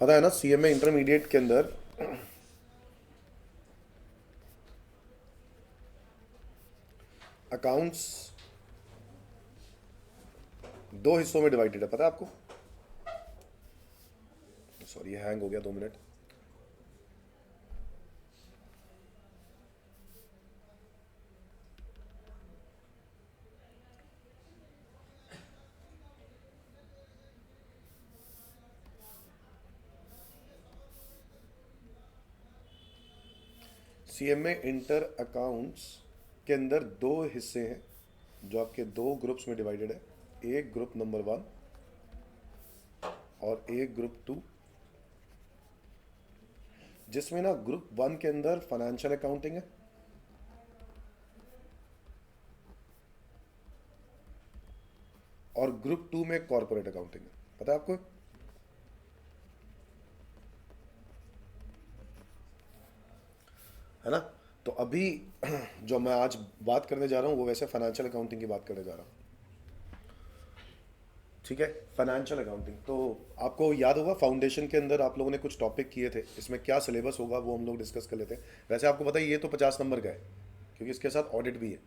पता है ना, सीएमए इंटरमीडिएट के अंदर अकाउंट्स दो हिस्सों में डिवाइडेड है, पता है आपको? सॉरी, हैंग हो गया, 2 मिनट। सीएमए इंटर अकाउंट्स के अंदर दो हिस्से हैं जो आपके दो ग्रुप्स में डिवाइडेड है। एक ग्रुप नंबर 1 और एक ग्रुप 2, जिसमें ना ग्रुप 1 के अंदर फाइनेंशियल अकाउंटिंग है और ग्रुप 2 में कॉर्पोरेट अकाउंटिंग है। पता है आपको? है ना? तो अभी जो मैं आज बात करने जा रहा हूँ वो वैसे फाइनेंशियल अकाउंटिंग की बात करने जा रहा हूँ। ठीक है, फाइनेंशियल अकाउंटिंग। तो आपको याद होगा फाउंडेशन के अंदर आप लोगों ने कुछ टॉपिक किए थे, इसमें क्या सिलेबस होगा वो हम लोग डिस्कस कर लेते हैं। वैसे आपको पता है ये तो 50 नंबर का है, क्योंकि इसके साथ ऑडिट भी है।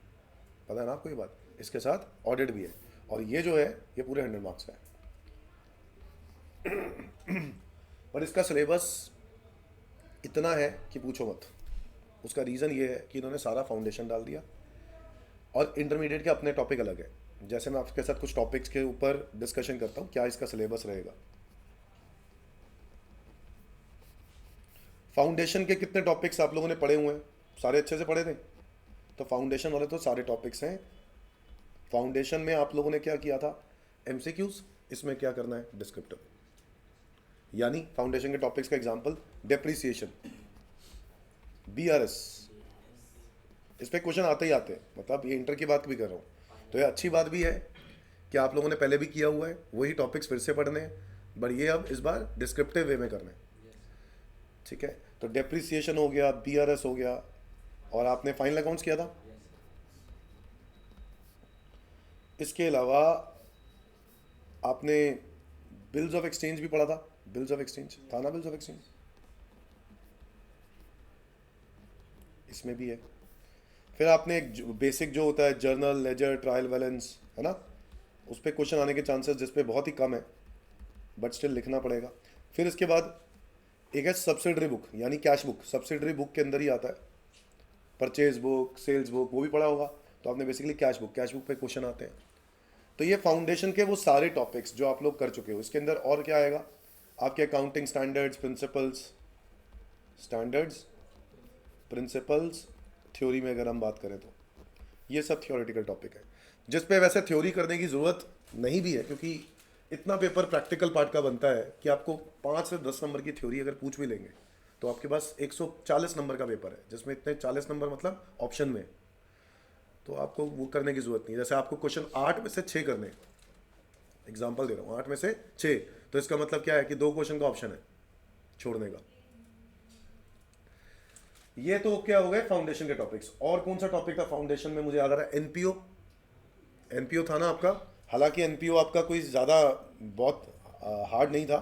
पता है ना आपको ये बात? इसके साथ ऑडिट भी है, और ये जो है ये पूरे 100 मार्क्स का है। पर इसका सिलेबस इतना है कि पूछो मत। उसका रीज़न ये है कि इन्होंने सारा फाउंडेशन डाल दिया और इंटरमीडिएट के अपने टॉपिक अलग है। जैसे मैं आपके साथ कुछ टॉपिक्स के ऊपर डिस्कशन करता हूँ क्या इसका सिलेबस रहेगा। फाउंडेशन के कितने टॉपिक्स आप लोगों ने पढ़े हुए हैं? सारे अच्छे से पढ़े थे? तो फाउंडेशन वाले तो सारे टॉपिक्स हैं। फाउंडेशन में आप लोगों ने क्या किया था? एमसीक्यूज। इसमें क्या करना है? डिस्क्रिप्टिव। यानी फाउंडेशन के टॉपिक्स का एग्जांपल डेप्रिसिएशन, बीआरएस। इस पे क्वेश्चन आते ही आते हैं, मतलब ये इंटर की बात भी कर रहा हूँ। तो ये अच्छी बात भी है कि आप लोगों ने पहले भी किया हुआ है, वही टॉपिक्स फिर से पढ़ने हैं, बट ये अब इस बार डिस्क्रिप्टिव वे में करना है। ठीक है, तो डेप्रिसिएशन हो गया, बीआरएस हो गया, और आपने फाइनल अकाउंट्स किया था। इसके अलावा आपने बिल्स ऑफ एक्सचेंज भी पढ़ा था। बिल्स ऑफ एक्सचेंज था ना? बिल्स ऑफ एक्सचेंज इसमें भी है। फिर आपने एक बेसिक जो होता है जर्नल, लेजर, ट्रायल बैलेंस, है ना? उस पर क्वेश्चन आने के चांसेस जिस पे बहुत ही कम है, बट स्टिल लिखना पड़ेगा। फिर इसके बाद एक है सब्सिडरी बुक, यानी कैश बुक। सब्सिडरी बुक के अंदर ही आता है परचेज बुक, सेल्स बुक, वो भी पढ़ा होगा। तो आपने बेसिकली कैश बुक पे क्वेश्चन आते हैं। तो ये फाउंडेशन के वो सारे टॉपिक्स जो आप लोग कर चुके हो। इसके अंदर और क्या आएगा? आपके accounting standards, principles, standards, principles, theory में अगर हम बात करें तो ये सब थियोरेटिकल टॉपिक है, जिस पे वैसे थ्योरी करने की ज़रूरत नहीं भी है, क्योंकि इतना पेपर प्रैक्टिकल पार्ट का बनता है कि आपको 5 से 10 नंबर की थ्योरी अगर पूछ भी लेंगे तो आपके पास 140 नंबर का पेपर है, जिसमें इतने 40 नंबर मतलब ऑप्शन में। तो आपको वो करने की ज़रूरत नहीं। जैसे आपको क्वेश्चन 8 में से 6 करने हैं, एग्जाम्पल दे रहा हूँ, 8 में से 6, तो इसका मतलब क्या है कि 2 क्वेश्चन का ऑप्शन है छोड़ने का। ये तो क्या हो गए फाउंडेशन के टॉपिक्स। और कौन सा टॉपिक था फाउंडेशन में? मुझे याद आ रहा है एनपीओ। एनपीओ था ना आपका। हालांकि एनपीओ आपका कोई ज़्यादा बहुत हार्ड नहीं था,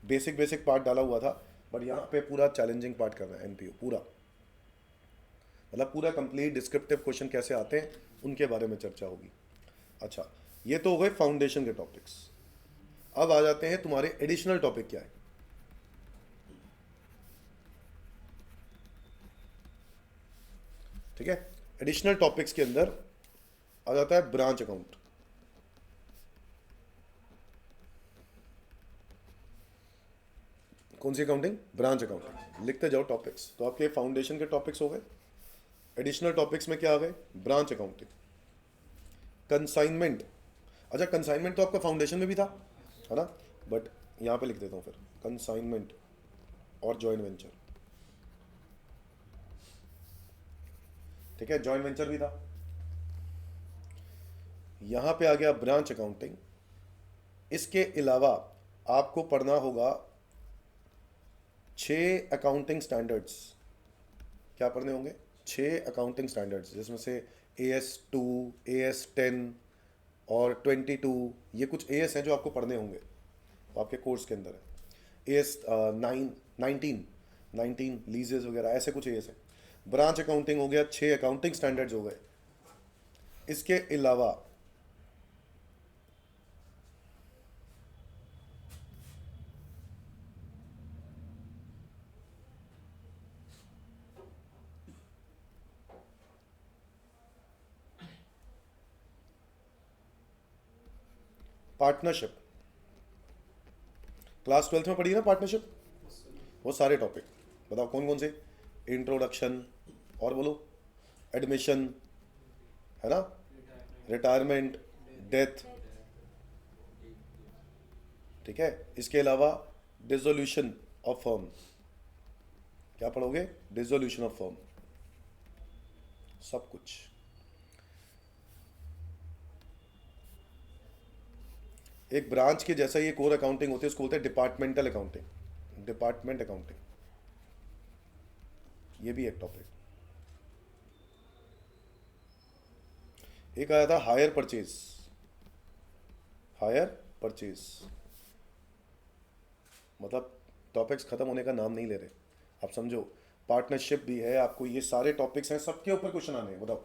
बेसिक बेसिक पार्ट डाला हुआ था, बट यहाँ पे पूरा चैलेंजिंग पार्ट कर रहा है एनपीओ पूरा। मतलब पूरा कंप्लीट डिस्क्रिप्टिव क्वेश्चन कैसे आते हैं उनके बारे में चर्चा होगी। अच्छा, ये तो हो गए फाउंडेशन के टॉपिक्स। अब आ जाते हैं तुम्हारे एडिशनल टॉपिक क्या है। ठीक है, एडिशनल टॉपिक्स के अंदर आ जाता है ब्रांच अकाउंट। कौन सी अकाउंटिंग? Branch accounting. लिखते जाओ टॉपिक्स। तो आपके फाउंडेशन के टॉपिक्स हो गए। एडिशनल टॉपिक्स में क्या आ गए? Branch accounting, consignment. अच्छा, कंसाइनमेंट तो आपका फाउंडेशन में भी था, है ना? बट यहाँ पे लिख देता हूँ फिर, कंसाइनमेंट और जॉइंट वेंचर। ठीक है, जॉइंट वेंचर भी था। यहाँ पे आ गया ब्रांच अकाउंटिंग। इसके अलावा आपको पढ़ना होगा 6 अकाउंटिंग स्टैंडर्ड्स। क्या पढ़ने होंगे? 6 अकाउंटिंग स्टैंडर्ड्स, जिसमें से AS2, AS10 और 22, ये कुछ AS हैं जो आपको पढ़ने होंगे, वो आपके कोर्स के अंदर है। एस 19 लीजेस वगैरह ऐसे कुछ एस है। ब्रांच अकाउंटिंग हो गया, 6 अकाउंटिंग स्टैंडर्ड्स हो गए। इसके अलावा पार्टनरशिप, क्लास 12th में पढ़ी ना पार्टनरशिप, वो सारे टॉपिक बताओ कौन कौन से। इंट्रोडक्शन, और बोलो, एडमिशन, है ना, रिटायरमेंट, डेथ, ठीक है। इसके अलावा डिसोल्यूशन ऑफ फर्म, क्या पढ़ोगे, डिसोल्यूशन ऑफ फर्म, सब कुछ। एक ब्रांच के जैसा ये कोर अकाउंटिंग होती है, उसको बोलते हैं डिपार्टमेंटल अकाउंटिंग, डिपार्टमेंट अकाउंटिंग, ये भी एक टॉपिक। एक आया था हायर परचेज, हायर परचेज मतलब टॉपिक्स खत्म होने का नाम नहीं ले रहे, आप समझो। पार्टनरशिप भी है, आपको ये सारे टॉपिक्स हैं, सबके ऊपर क्वेश्चन आने हैं, बताओ।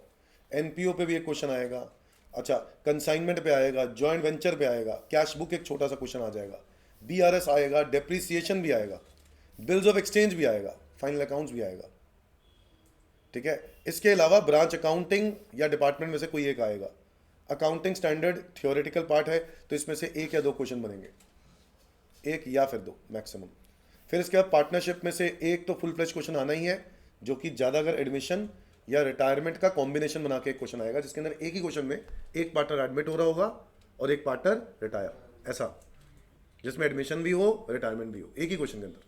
एनपीओ पे भी एक क्वेश्चन आएगा, अच्छा कंसाइनमेंट पे आएगा, जॉइंट वेंचर पे आएगा, कैश बुक एक छोटा सा क्वेश्चन आ जाएगा, बीआरएस आएगा, डेप्रीसिएशन भी आएगा, बिल्स ऑफ एक्सचेंज भी आएगा, फाइनल अकाउंट्स भी आएगा, ठीक है। इसके अलावा ब्रांच अकाउंटिंग या डिपार्टमेंट में से कोई एक आएगा। अकाउंटिंग स्टैंडर्ड थियोरेटिकल पार्ट है, तो इसमें से एक या दो क्वेश्चन बनेंगे, एक या फिर दो मैक्सिमम। फिर इसके बाद पार्टनरशिप में से एक तो फुल फ्लेज क्वेश्चन आना ही है, जो कि ज़्यादा अगर एडमिशन या रिटायरमेंट का कॉम्बिनेशन बना के एक क्वेश्चन आएगा, जिसके अंदर एक ही क्वेश्चन में एक पार्टनर एडमिट हो रहा होगा और एक पार्टनर रिटायर, ऐसा, जिसमें एडमिशन भी हो रिटायरमेंट भी हो एक ही क्वेश्चन के अंदर।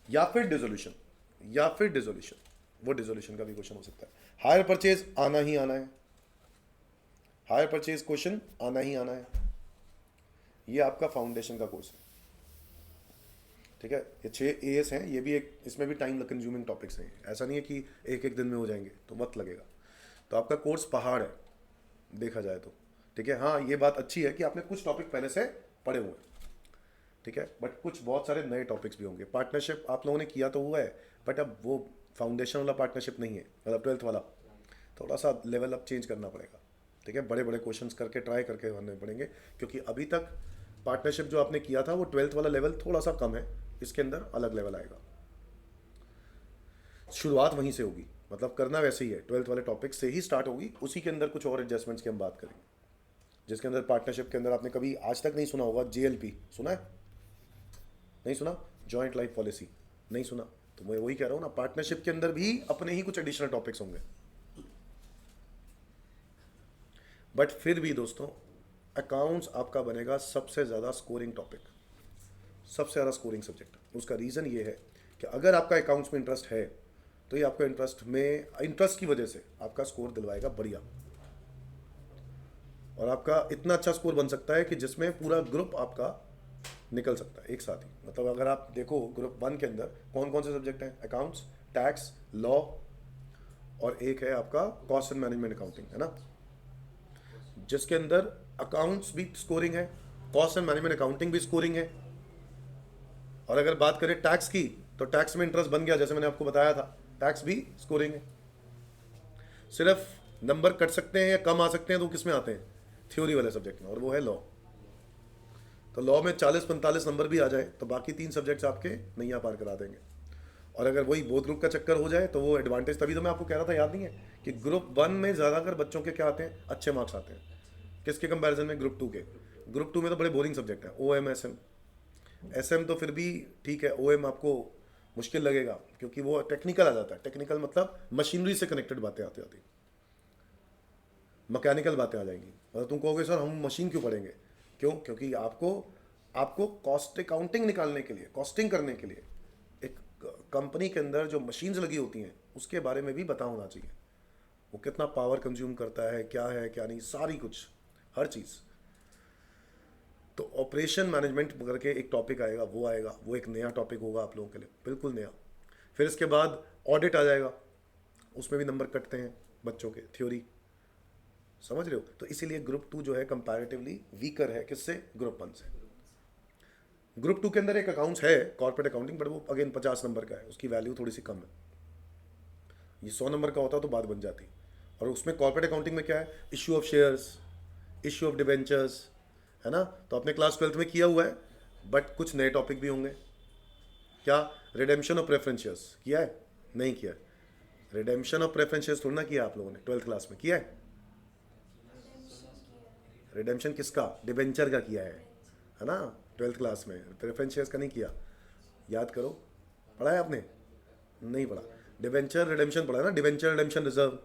या फिर डिसोल्यूशन, या फिर डिसोल्यूशन, वो डिसोल्यूशन का भी क्वेश्चन हो सकता है। हायर परचेज आना ही आना है, हायर परचेज क्वेश्चन आना ही आना है। ये आपका फाउंडेशन का कोर्स है, ठीक है। ये 6 एएस हैं, ये भी एक, इसमें भी टाइम कंज्यूमिंग टॉपिक्स हैं, ऐसा नहीं है कि एक एक दिन में हो जाएंगे, तो वक्त लगेगा। तो आपका कोर्स पहाड़ है देखा जाए तो, ठीक है। हाँ, ये बात अच्छी है कि आपने कुछ टॉपिक पहले से पढ़े हुए हैं, ठीक है, बट कुछ बहुत सारे नए टॉपिक्स भी होंगे। पार्टनरशिप आप लोगों ने किया तो हुआ है, बट अब वो फाउंडेशन वाला पार्टनरशिप नहीं है, मतलब 12th वाला, थोड़ा सा लेवल अप चेंज करना पड़ेगा, ठीक है। बड़े बड़े क्वेश्चंस करके ट्राई करके करने पड़ेंगे, क्योंकि अभी तक पार्टनरशिप जो आपने किया था वो 12th वाला लेवल थोड़ा सा कम है, इसके अंदर अलग लेवल आएगा। शुरुआत वहीं से होगी, मतलब करना वैसे ही है, 12th वाले टॉपिक से ही स्टार्ट होगी, उसी के अंदर कुछ और एडजस्टमेंट्स की हम बात करेंगे। जिसके अंदर पार्टनरशिप के अंदर आपने कभी आज तक नहीं सुना होगा, जेएलपी सुना है, नहीं सुना, जॉइंट लाइफ पॉलिसी नहीं सुना, तो मैं वही कह रहा हूँ ना, पार्टनरशिप के अंदर भी अपने ही कुछ एडिशनल टॉपिक्स होंगे। बट फिर भी दोस्तों, अकाउंट्स आपका बनेगा सबसे ज़्यादा स्कोरिंग टॉपिक, सबसे ज़्यादा स्कोरिंग सब्जेक्ट। उसका रीज़न ये है कि अगर आपका अकाउंट्स में इंटरेस्ट है, तो ये आपका इंटरेस्ट की वजह से आपका स्कोर दिलवाएगा बढ़िया, और आपका इतना अच्छा स्कोर बन सकता है कि जिसमें पूरा ग्रुप आपका निकल सकता है एक साथ ही। मतलब अगर आप देखो ग्रुप 1 के अंदर कौन कौन से सब्जेक्ट हैं, अकाउंट्स, टैक्स, लॉ, और एक है आपका कॉस्ट एंड मैनेजमेंट अकाउंटिंग, है ना, जिसके अंदर अकाउंट्स भी स्कोरिंग है, कॉस्ट एंड मैनेजमेंट अकाउंटिंग भी स्कोरिंग है। और अगर बात करें टैक्स की, तो टैक्स में इंटरेस्ट बन गया, जैसे मैंने आपको बताया था, टैक्स भी स्कोरिंग है। सिर्फ नंबर कट सकते हैं या कम आ सकते हैं, तो किस में आते हैं, थ्योरी वाले सब्जेक्ट में, और वो है लॉ। तो लॉ में 40-45 नंबर भी आ जाए तो बाकी 3 सब्जेक्ट्स आपके नैया पार करा देंगे। और अगर वही बोथ ग्रुप का चक्कर हो जाए तो वो एडवांटेज, तभी तो मैं आपको कह रहा था, याद नहीं है, कि ग्रुप 1 में ज़्यादातर बच्चों के क्या आते हैं, अच्छे मार्क्स आते हैं, किसके कंपैरिजन में, ग्रुप 2 के। ग्रुप 2 में तो बड़े बोरिंग सब्जेक्ट हैं, O M, S M. S M तो फिर भी ठीक है, ओ एम आपको मुश्किल लगेगा, क्योंकि वो टेक्निकल आ जाता है। टेक्निकल मतलब मशीनरी से कनेक्टेड बातें आती आती, मैकेनिकल बातें आ जाएंगी, और तुम कहोगे सर हम मशीन क्यों पढ़ेंगे, क्यों, क्योंकि आपको आपको कॉस्ट अकाउंटिंग निकालने के लिए, कॉस्टिंग करने के लिए, एक कंपनी के अंदर जो मशीन्स लगी होती हैं उसके बारे में भी पता होना चाहिए, वो कितना पावर कंज्यूम करता है क्या नहीं, सारी कुछ, हर चीज़। तो ऑपरेशन मैनेजमेंट करके एक टॉपिक आएगा, वो एक नया टॉपिक होगा आप लोगों के लिए, बिल्कुल नया। फिर इसके बाद ऑडिट आ जाएगा, उसमें भी नंबर कटते हैं बच्चों के, थ्योरी, समझ रहे हो। तो इसीलिए ग्रुप 2 जो है कंपैरेटिवली वीकर है, किससे, ग्रुप 1 से। ग्रुप 2 के अंदर एक अकाउंट्स है कॉर्पोरेट अकाउंटिंग, बट वो अगेन 50 नंबर का है, उसकी वैल्यू थोड़ी सी कम है। ये 100 नंबर का होता तो बात बन जाती। और उसमें कॉर्पोरेट अकाउंटिंग में क्या है, issue of shares, issue of debentures, है ना। तो आपने क्लास 12th में किया हुआ है, बट कुछ नए टॉपिक भी होंगे। क्या रिडेम्पशन ऑफ प्रेफरेंस शेयर्स किया है? नहीं किया। रिडेम्पशन ऑफ प्रेफरेंस शेयर्स थोड़ा ना किया आप लोगों ने 12th क्लास में, किया है? रिडेम्पशन किसका? डिबेंचर का किया है ना, 12th क्लास में। प्रेफरेंस शेयर्स का नहीं किया, याद करो, पढ़ा है आपने? नहीं पढ़ा। डिबेंचर रिडेम्पशन पढ़ा है ना, डिबेंचर रिडेम्पशन रिजर्व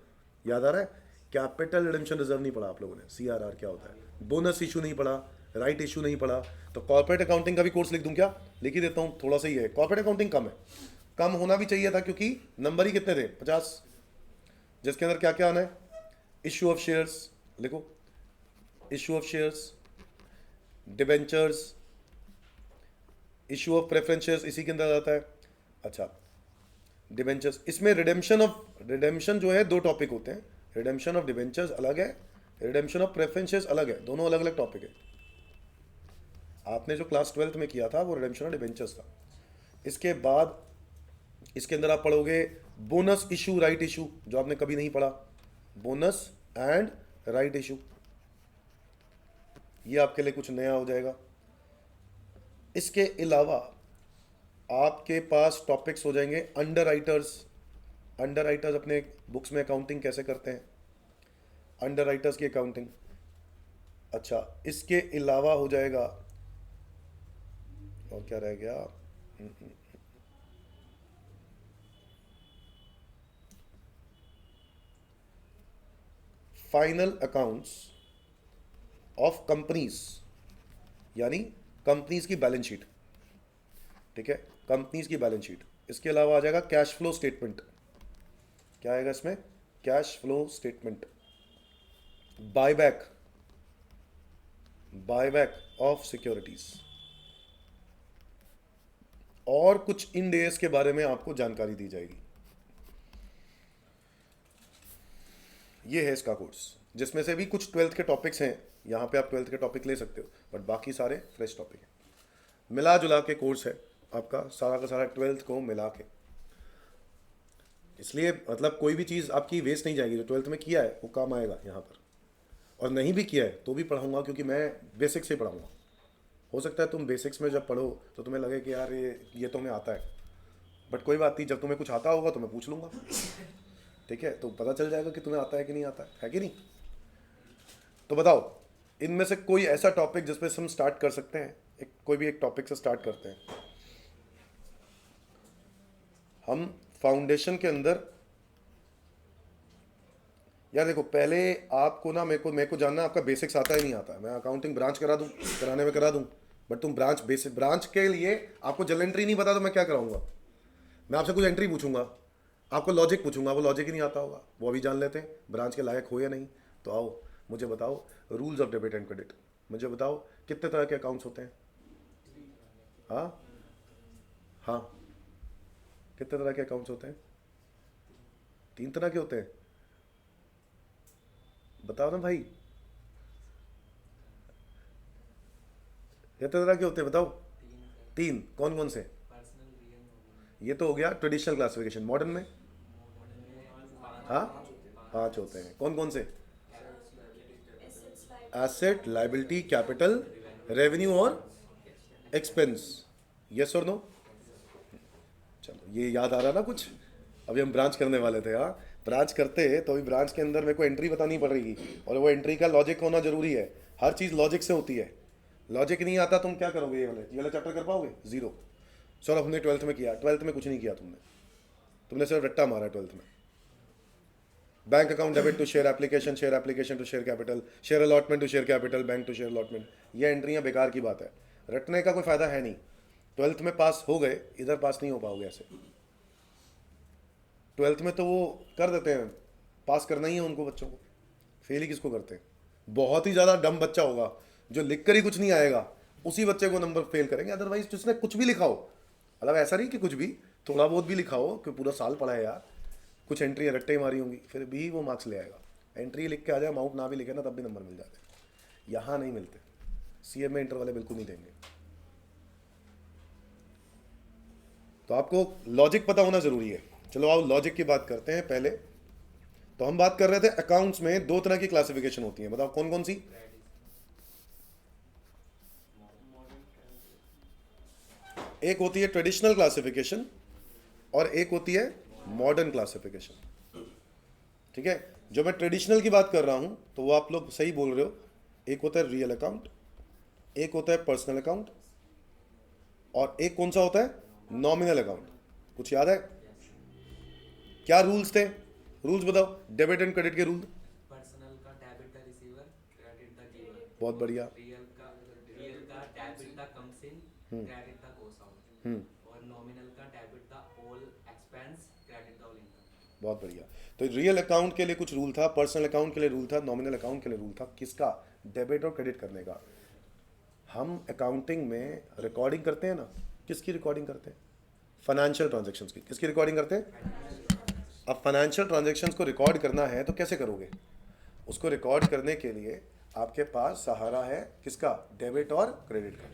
याद आ रहा है? कैपिटल रिडेम्पशन रिजर्व नहीं पढ़ा आप लोगों ने, CRR क्या होता है, बोनस इशू नहीं पढ़ा, राइट इशू नहीं पढ़ा। तो कॉर्पोरेट अकाउंटिंग का भी कोर्स लिख दूं क्या? लिख ही देता हूं, थोड़ा सा ही है। कॉर्पोरेट अकाउंटिंग कम है, कम होना भी चाहिए था, क्योंकि नंबर ही कितने थे, 50, जिसके अंदर क्या क्या आना है, इशू ऑफ शेयर्स, लिखो, issue of shares, debentures, issue of preference shares इसी के अंदर आता है। अच्छा, डिबेंचर्स, इसमें रिडेम्पशन जो है 2 टॉपिक होते हैं, रिडेम्पशन ऑफ डिबेंचर्स अलग है, रिडेम्पशन ऑफ प्रेफरेंस शेयर्स अलग है, दोनों अलग अलग टॉपिक है। आपने जो क्लास 12th में किया था वो रिडेम्पशन ऑफ डिबेंचर्स था। इसके बाद इसके अंदर आप पढ़ोगे बोनस इशू, राइट इशू, जो आपने कभी नहीं पढ़ा, बोनस एंड राइट इशू, ये आपके लिए कुछ नया हो जाएगा। इसके अलावा आपके पास टॉपिक्स हो जाएंगे अंडर राइटर्स। अंडर राइटर्स अपने बुक्स में अकाउंटिंग कैसे करते हैं, अंडर राइटर्स की अकाउंटिंग। अच्छा, इसके अलावा हो जाएगा, और क्या रह गया, फाइनल अकाउंट्स ऑफ कंपनीज, यानी कंपनीज की बैलेंस शीट, ठीक है, कंपनीज की बैलेंस शीट। इसके अलावा आ जाएगा कैश फ्लो स्टेटमेंट। क्या आएगा इसमें? Cash flow statement, buyback, buyback of securities, और कुछ इन डेज के बारे में आपको जानकारी दी जाएगी। ये है इसका कोर्स, जिसमें से भी कुछ 12th के टॉपिक्स हैं, यहाँ पे आप 12th के टॉपिक ले सकते हो, बट बाकी सारे फ्रेश टॉपिक हैं। मिला जुला के कोर्स है आपका, सारा का सारा 12th को मिला के। इसलिए मतलब कोई भी चीज़ आपकी वेस्ट नहीं जाएगी, जो 12th में किया है वो काम आएगा यहाँ पर। और नहीं भी किया है तो भी पढ़ाऊँगा, क्योंकि मैं बेसिक्स से पढ़ाऊँगा। हो सकता है तुम बेसिक्स में जब पढ़ो तो तुम्हें लगे कि यार ये तो हमें आता है, बट कोई बात नहीं, जब तुम्हें कुछ आता होगा तो मैं पूछ लूँगा, ठीक है, तो पता चल जाएगा कि तुम्हें आता है कि नहीं आता है कि नहीं। तो बताओ, इनमें से कोई ऐसा टॉपिक जिस पे हम स्टार्ट कर सकते हैं, कोई भी एक टॉपिक से स्टार्ट करते हैं। हम फाउंडेशन के अंदर, यार देखो, पहले आपको ना, मेरे को जानना आपका बेसिक्स आता है नहीं आता है। मैं अकाउंटिंग ब्रांच करा दूं, कराने में करा दूं, बट तुम ब्रांच के लिए आपको जनरल एंट्री नहीं पता तो मैं क्या कराऊंगा? मैं आपसे कुछ एंट्री पूछूंगा, आपको लॉजिक पूछूंगा, वो लॉजिक ही नहीं आता होगा, वो अभी जान लेते हैं ब्रांच के लायक हो या नहीं। तो आओ मुझे बताओ, rules of debit and credit, मुझे बताओ कितने तरह के अकाउंट्स होते हैं? हाँ हाँ, कितने तरह के अकाउंट्स होते हैं? 3 तरह के होते हैं, बताओ ना भाई, कितने तरह के होते हैं बताओ? 3, कौन कौन से? ये तो हो गया ट्रेडिशनल क्लासिफिकेशन। मॉडर्न में? हाँ, 5 होते हैं। कौन कौन से? एसेट, लाइबिलिटी, कैपिटल, रेवेन्यू और एक्सपेंस। यस और नो? चलो, ये याद आ रहा ना कुछ? अभी हम ब्रांच करने वाले थे, हाँ, ब्रांच करते तो अभी ब्रांच के अंदर मेरे को एंट्री बतानी पड़ेगी, और वो एंट्री का लॉजिक होना जरूरी है। हर चीज़ लॉजिक से होती है, लॉजिक नहीं आता तुम क्या करोगे? ये वाला चैप्टर कर पाओगे? जीरो। चलो, हमने 12th में किया, 12th में कुछ नहीं किया तुमने, तुमने सिर्फ रट्टा मारा 12th में। Bank account debit to share application to share capital, share allotment to share capital, bank to share allotment, ये एंट्रियाँ बेकार की बात है, रटने का कोई फायदा है नहीं। 12th में पास हो गए, इधर पास नहीं हो पाओगे ऐसे। 12th में तो वो कर देते हैं, पास करना ही है उनको, बच्चों को फेल ही किसको करते हैं? बहुत ही ज़्यादा डम बच्चा होगा जो लिख कर ही कुछ नहीं आएगा, उसी बच्चे को नंबर फेल करेंगे। अदरवाइज जिसने कुछ भी लिखा हो, मतलब ऐसा नहीं कि कुछ भी, थोड़ा बहुत भी लिखा हो, कि पूरा साल पढ़ा है यार, कुछ एंट्री रट्टे मारी होंगी, फिर भी वो मार्क्स ले आएगा। एंट्री लिख के आ जाए, अमाउंट ना भी लिखे ना, तब भी नंबर मिल जाते हैं। यहाँ नहीं मिलते, CA में इंटर वाले बिल्कुल नहीं देंगे। तो आपको लॉजिक पता होना जरूरी है। चलो आओ लॉजिक की बात करते हैं पहले। तो हम बात कर रहे थे अकाउंट्स में दो तरह की क्लासिफिकेशन होती है, बताओ कौन कौन सी। एक होती है ट्रेडिशनल क्लासिफिकेशन और एक होती है मॉडर्न क्लासिफिकेशन। ठीक है, जो मैं ट्रेडिशनल की बात कर रहा हूं तो वो आप लोग सही बोल रहे हो। एक होता है रियल अकाउंट, एक होता है पर्सनल अकाउंट, और एक कौन सा होता है नॉमिनल अकाउंट। कुछ याद है क्या रूल्स थे? रूल्स बताओ, डेबिट एंड क्रेडिट के रूल। पर्सनल का debit the receiver, credit the giver. बहुत बढ़िया। रियल का debit the comes in, credit the goes hmm. Out. और नॉमिनल का debit the all expense, credit the all income. बहुत बढ़िया। तो रियल अकाउंट के लिए कुछ रूल था, पर्सनल अकाउंट के लिए रूल था, नॉमिनल अकाउंट के लिए रूल था। किसका? डेबिट और क्रेडिट करने का। हम अकाउंटिंग में रिकॉर्डिंग करते हैं ना, किसकी रिकॉर्डिंग करते हैं? फाइनेंशियल ट्रांजैक्शंस की। किसकी रिकॉर्डिंग करते हैं? अब फाइनेंशियल ट्रांजैक्शंस को रिकॉर्ड करना है तो कैसे करोगे? उसको रिकॉर्ड करने के लिए आपके पास सहारा है किसका? डेबिट और क्रेडिट का।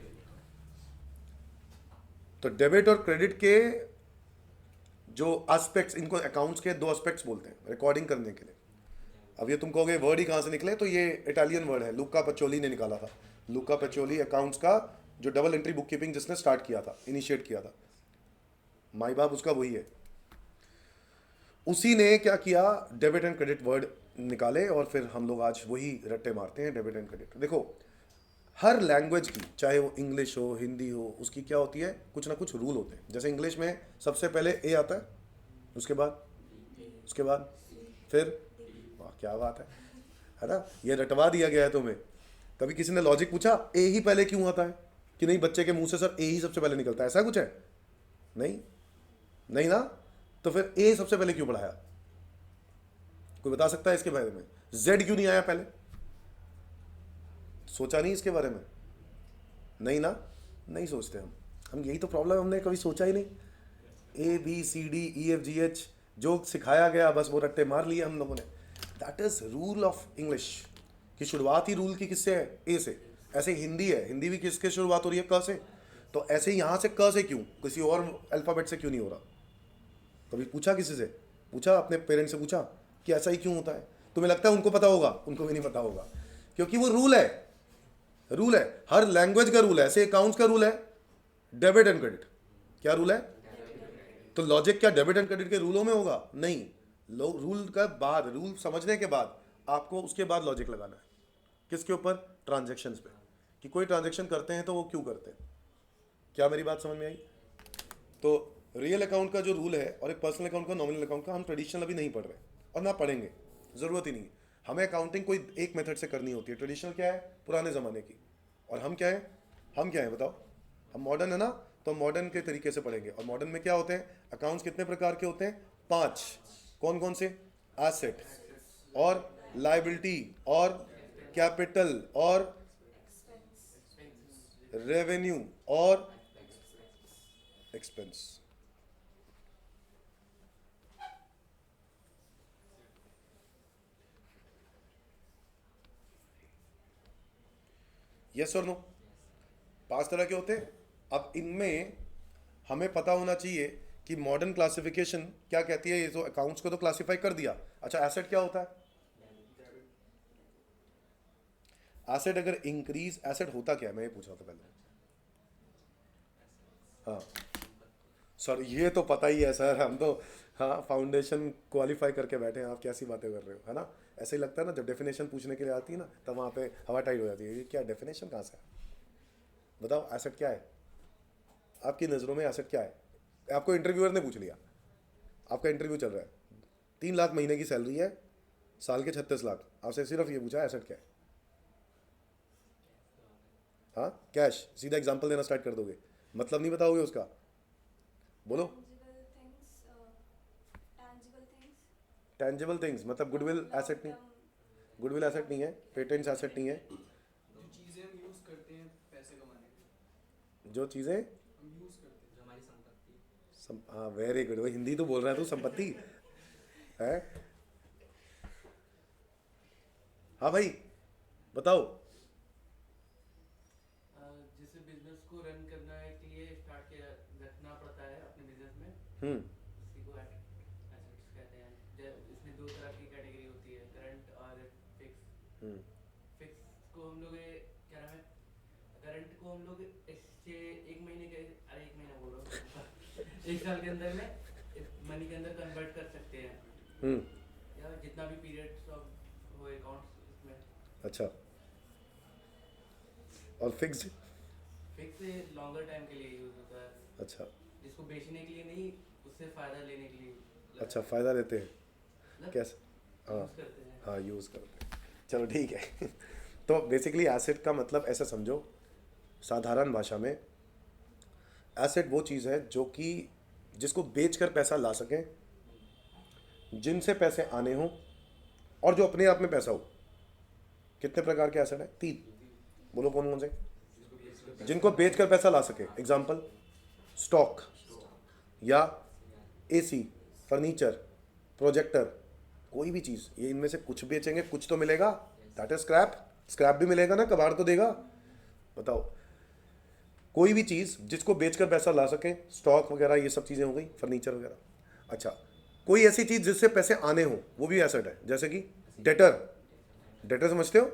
तो डेबिट और क्रेडिट के जो एस्पेक्ट्स, इनको अकाउंट्स के दो एस्पेक्ट्स बोलते हैं रिकॉर्डिंग करने के लिए। अब ये तुम कहोगे वर्ड ही कहाँ से निकले, तो ये इटालियन वर्ड है, लुका पचोली ने निकाला था। लुका पचोली अकाउंट्स का जो डबल एंट्री बुक कीपिंग जिसने स्टार्ट किया था, इनिशिएट किया था, माई बाप उसका वही है। उसी ने क्या किया, डेबिट एंड क्रेडिट वर्ड निकाले, और फिर हम लोग आज वही रट्टे मारते हैं, डेबिट एंड क्रेडिट। देखो, हर लैंग्वेज की, चाहे वो इंग्लिश हो हिंदी हो, उसकी क्या होती है, कुछ ना कुछ रूल होते हैं। जैसे इंग्लिश में सबसे पहले ए आता है, उसके बाद फिर, वाह क्या बात है ना, ये रटवा दिया गया है तुम्हें। कभी किसी ने लॉजिक पूछा ए ही पहले क्यों आता है? कि नहीं बच्चे के मुंह से सर ए ही सबसे पहले निकलता है, ऐसा कुछ है? नहीं, नहीं ना। तो फिर ए सबसे पहले क्यों पढ़ाया? कोई बता सकता है इसके बारे में? जेड क्यों नहीं आया पहले? सोचा नहीं इसके बारे में? नहीं ना, नहीं सोचते हम यही तो प्रॉब्लम है, हमने कभी सोचा ही नहीं। A B C D E F G H जो सिखाया गया बस वो रट्टे मार लिए हम लोगों ने। That is rule of English की शुरुआत ही रूल की किससे है? ए से। ऐसे हिंदी है, हिंदी भी किसके शुरुआत हो रही है? क से। तो ऐसे यहाँ से क से क्यों, किसी और अल्फाबेट से क्यों नहीं हो रहा? कभी पूछा किसी से? पूछा अपने पेरेंट्स से, पूछा कि ऐसा ही क्यों होता है? तुम्हें लगता है उनको पता होगा? उनको भी नहीं पता होगा, क्योंकि वो रूल है। रूल है, हर लैंग्वेज का रूल है। ऐसे अकाउंट्स का रूल है डेबिट एंड क्रेडिट। क्या रूल है? तो लॉजिक क्या डेबिट एंड क्रेडिट के रूलों में होगा? नहीं। रूल का बाद, रूल समझने के बाद आपको उसके बाद लॉजिक लगाना है। किसके ऊपर? ट्रांजैक्शंस पे, कि कोई ट्रांजैक्शन करते हैं तो वो क्यों करते हैं। क्या मेरी बात समझ में आई? तो रियल अकाउंट का जो रूल है और एक पर्सनल अकाउंट का, नॉमिनल अकाउंट का, हम ट्रेडिशनल अभी नहीं पढ़ रहे और ना पढ़ेंगे, ज़रूरत ही नहीं है। हमें अकाउंटिंग कोई एक मेथड से करनी होती है। ट्रेडिशनल क्या है? पुराने ज़माने की। और हम क्या है? हम क्या है बताओ? हम मॉडर्न है ना, तो मॉडर्न के तरीके से पढ़ेंगे। और मॉडर्न में क्या होते हैं? अकाउंट्स कितने प्रकार के होते हैं? 5। कौन कौन से? एसेट और लाइबिलिटी और कैपिटल और रेवेन्यू और एक्सपेंस। यस और नो? 5 तरह के होते हैं। अब इनमें हमें पता होना चाहिए कि मॉडर्न क्लासिफिकेशन क्या कहती है। ये तो अकाउंट्स को तो क्लासिफाई कर दिया। अच्छा, एसेट क्या होता है? एसेट अगर इंक्रीज, एसेट होता क्या है, मैं ये पूछ रहा था पहले। हाँ सर, ये तो पता ही है सर, हम तो हाँ फाउंडेशन क्वालिफाई करके बैठे हैं, आप कैसी बातें कर रहे हो, है ना। ऐसे ही लगता है ना, जब डेफिनेशन पूछने के लिए आती है ना, तब वहाँ पे हवा टाइट हो जाती है। ये क्या डेफिनेशन कहाँ से है? बताओ एसेट क्या है आपकी नज़रों में? एसेट क्या है? आपको इंटरव्यूअर ने पूछ लिया, आपका इंटरव्यू चल रहा है, 3 लाख महीने की सैलरी है, साल के 36 लाख, आपसे सिर्फ ये पूछा एसेट क्या है। हाँ कैश, सीधा एग्जांपल देना स्टार्ट कर दोगे, मतलब नहीं बताओगे उसका। बोलो। टेंजिबल थिंग्स मतलब गुडविल एसेट नहीं? गुडविल एसेट नहीं है, पेटेंट्स एसेट नहीं है। जो चीज़ें हम यूज़ करते हैं पैसे कमाने के लिए, जो चीज़ें हम यूज़ करते हैं, जो हमारी संपत्ति है। हाँ वेरी गुड, वो हिंदी तो बोल रहा है तू, संपत्ति है। हाँ भाई बताओ। जिसे बिजनेस को रन करना है के लिए स्टार्ट किया रखना पड़ता है अपने बिजनेस इसी को एसेट्स कहते हैं। इसमें दो तरह की कैटेगरी होती है, करंट और फिक्स। फिक्स को हम लोग क्या नाम है, करंट को हम लोग इससे एक महीने के, अरे एक महीना बोल रहा हूँ एक साल के अंदर में मनी के अंदर कन्वर्ट कर सकते हैं, या जितना भी पीरियड ऑफ हो अकाउंट्स इसमें। अच्छा, और फिक्स्ड? फिक्स लॉन्गर टाइम के लिए यूज होता है, अच्छा जिसको बेचने के लिए नहीं, उससे फायदा लेने के लिए। अच्छा, फ़ायदा लेते हैं मतलब कैसे? हाँ यूज करते हैं। हाँ, यूज़ करते हैं। चलो ठीक है तो बेसिकली एसेट का मतलब ऐसा समझो, साधारण भाषा में एसेट वो चीज़ है जो कि जिसको बेचकर पैसा ला सकें, जिनसे पैसे आने हों, और जो अपने आप में पैसा हो। कितने प्रकार के एसेट हैं? 3। बोलो कौन कौन से? जिनको बेचकर पैसा ला सके। एग्जाम्पल, स्टॉक या एसी, फर्नीचर, प्रोजेक्टर, कोई भी चीज़, ये इनमें से कुछ बेचेंगे कुछ तो मिलेगा, दैट इज स्क्रैप। स्क्रैप भी मिलेगा ना, कबाड़ तो देगा। बताओ, कोई भी चीज़ जिसको बेचकर पैसा ला सके, स्टॉक वगैरह ये सब चीज़ें हो गई, फर्नीचर वगैरह। अच्छा, कोई ऐसी चीज़ जिससे पैसे आने हो, वो भी एसेट है। जैसे कि डेटर। डेटर समझते हो?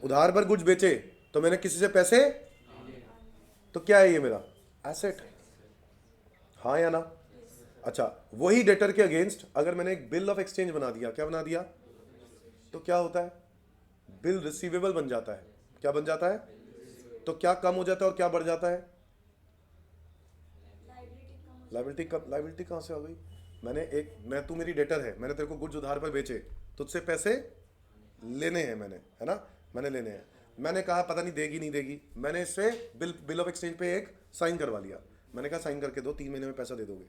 उधार पर कुछ बेचे तो मैंने किसी से पैसे, तो क्या है ये मेरा एसेट, हाँ या ना? अच्छा, वही डेटर के अगेंस्ट अगर मैंने एक बिल ऑफ एक्सचेंज बना दिया, क्या बना दिया, तो क्या होता है? बिल रिसीवेबल बन जाता है। क्या बन जाता है? तो क्या कम हो जाता है और क्या बढ़ जाता है? लाइबिलिटी कहाँ से आ गई? मैं तू मेरी डेटर है, मैंने तेरे को गुड्स उधार पर बेचे, तुझसे पैसे लेने हैं मैंने, है ना? मैंने लेने हैं, मैंने कहा पता नहीं देगी नहीं देगी, मैंने इससे बिल ऑफ एक्सचेंज पे एक साइन करवा लिया। मैंने कहा साइन करके दो, 3 महीने में पैसा दे दोगे।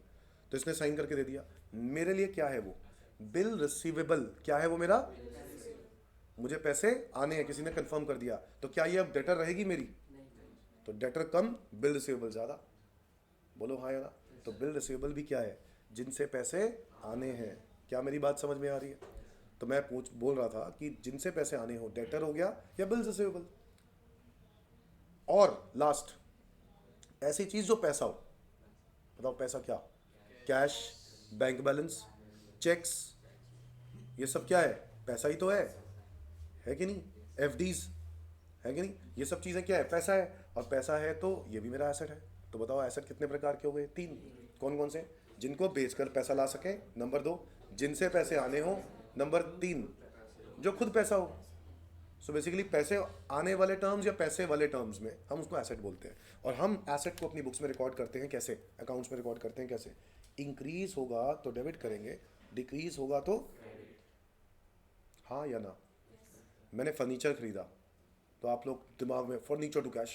तो इसने साइन करके दे दिया। मेरे लिए क्या है वो? Bill receivable. क्या है वो मेरा? मुझे पैसे आने हैं, किसी ने कंफर्म कर दिया। तो क्या ये अब डेटर रहेगी मेरी? तो डेटर कम, बिल रिसीवेबल ज़्यादा। बोलो हाँ या ना? तो बिल रिसीवेबल भी क्या है? जिनसे पैसे आने हैं। क्या मेरी बात समझ में आ रही है? तो मैं बोल रहा था कि जिनसे पैसे आने हो, डेटर हो गया या बिल रिसीवेबल। और लास्ट, ऐसी चीज़ जो पैसा हो। बताओ पैसा क्या? कैश, बैंक बैलेंस, चेक्स, ये सब क्या है? पैसा ही तो है कि नहीं? एफडीज है कि नहीं? ये सब चीज़ें क्या है? पैसा है। और पैसा है तो ये भी मेरा एसेट है। तो बताओ एसेट कितने प्रकार के हो गए? 3। कौन कौन से? जिनको बेचकर पैसा ला सके, नंबर 2, जिनसे पैसे आने हो, नंबर 3, जो खुद पैसा हो। सो बेसिकली पैसे आने वाले टर्म्स या पैसे वाले टर्म्स में हम उसको एसेट बोलते हैं। और हम एसेट को अपनी बुक्स में रिकॉर्ड करते हैं कैसे? अकाउंट्स में रिकॉर्ड करते हैं कैसे? इंक्रीज होगा तो डेबिट करेंगे, डिक्रीज होगा तो, हाँ या ना? मैंने फर्नीचर खरीदा तो आप लोग दिमाग में फर्नीचर टू कैश,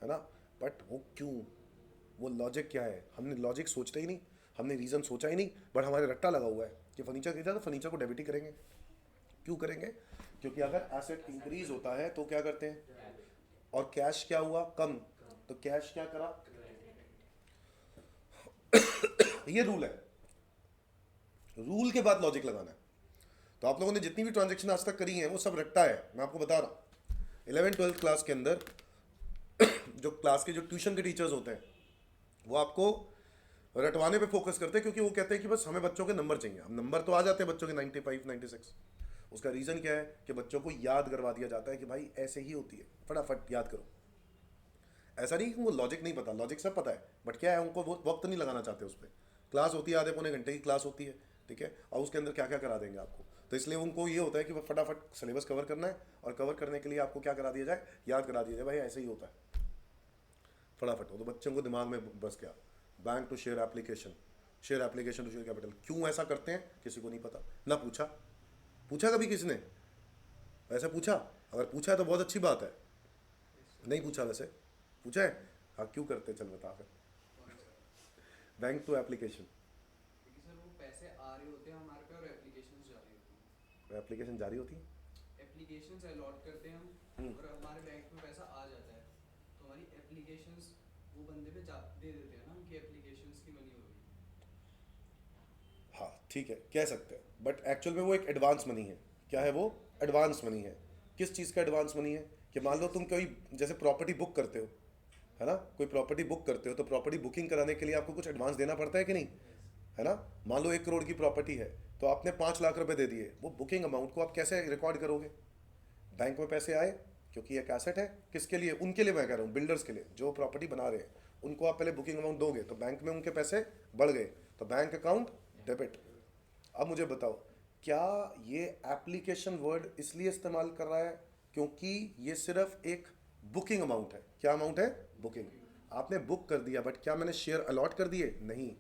है ना? बट वो क्यों? वो लॉजिक क्या है? हमने लॉजिक सोचते ही नहीं, हमने रीज़न सोचा ही नहीं, बट हमारे रट्टा लगा हुआ है कि फर्नीचर खरीदा तो फर्नीचर को डेबिट ही करेंगे। क्यों करेंगे? क्योंकि अगर एसेट इंक्रीज होता है तो क्या करते हैं? और कैश क्या हुआ? कम। तो कैश क्या करा? ये रूल है। रूल के बाद लॉजिक लगाना है। तो आप लोगों ने जितनी भी ट्रांजैक्शन आज तक करी हैं वो सब रट्टा है, मैं आपको बता रहा हूँ। 11th-12th क्लास के अंदर जो क्लास के जो ट्यूशन के टीचर्स होते हैं वो आपको रटवाने पे फोकस करते हैं, क्योंकि वो कहते हैं कि बस हमें बच्चों के नंबर चाहिए। अब नंबर तो आ जाते हैं बच्चों के 95, 96। उसका रीज़न क्या है? कि बच्चों को याद करवा दिया जाता है कि भाई ऐसे ही होती है, फटाफट याद करो। ऐसा नहीं कि वो लॉजिक नहीं पता, लॉजिक सब पता है, बट क्या है, उनको वो वक्त नहीं लगाना चाहते उस पर। क्लास होती है आधे पौने घंटे की क्लास होती है, ठीक है, और उसके अंदर क्या क्या करा देंगे आपको। तो इसलिए उनको ये होता है कि फटाफट सिलेबस कवर करना है, और कवर करने के लिए आपको क्या करा दिया जाए? याद करा दिया जाए, भाई ऐसे ही होता है, फटाफट हो। तो बच्चों को दिमाग में बस गया, bank to share application, share application to share capital. क्यों ऐसा करते हैं किसी को नहीं पता, ना पूछा। पूछा कभी किसने? वैसे पूछा? अगर पूछा है तो बहुत अच्छी बात है। नहीं पूछा वैसे? पूछा है? हाँ, क्यों करते? चल बता फिर। Bank to application. क्योंकि सर वो पैसे आ रहे होते हैं हमारे पे और एप्लीकेशंस जा रही होती हैं। एप्लीकेशन जारी होती है, एप्लीकेशंस अलॉट करते हैं हम और हमारे बैंक में पैसा आ जाता है, तो हमारी एप्लीकेशंस वो बंदे पे दे देते हैं ना, उनकी एप्लीकेशंस की मनी हो रही है। हाँ ठीक है, कह सकते हैं, बट एक्चुअल में वो एक एडवांस मनी है। क्या है वो? एडवांस मनी है। किस चीज़ का एडवांस मनी है? कि मान लो तुम कोई जैसे प्रॉपर्टी बुक करते हो, है ना? कोई प्रॉपर्टी बुक करते हो तो प्रॉपर्टी बुकिंग कराने के लिए आपको कुछ एडवांस देना पड़ता है कि नहीं, है ना? मान लो 1 करोड़ की प्रॉपर्टी है तो आपने 5 लाख रुपए दे दिए, वो बुकिंग अमाउंट को आप कैसे रिकॉर्ड करोगे? बैंक में पैसे आए क्योंकि एक एसेट है, किसके लिए? उनके लिए मैं कह रहा हूँ, बिल्डर्स के लिए जो प्रॉपर्टी बना रहे हैं, उनको आप पहले बुकिंग अमाउंट दोगे तो बैंक में उनके पैसे बढ़ गए तो बैंक अकाउंट डेबिट। अब मुझे बताओ, क्या ये एप्लीकेशन वर्ड इसलिए इस्तेमाल कर रहा है क्योंकि ये सिर्फ एक बुकिंग अमाउंट है? क्या अमाउंट है? बुकिंग। आपने बुक कर दिया, बट क्या मैंने शेयर अलॉट कर दिए? नहीं।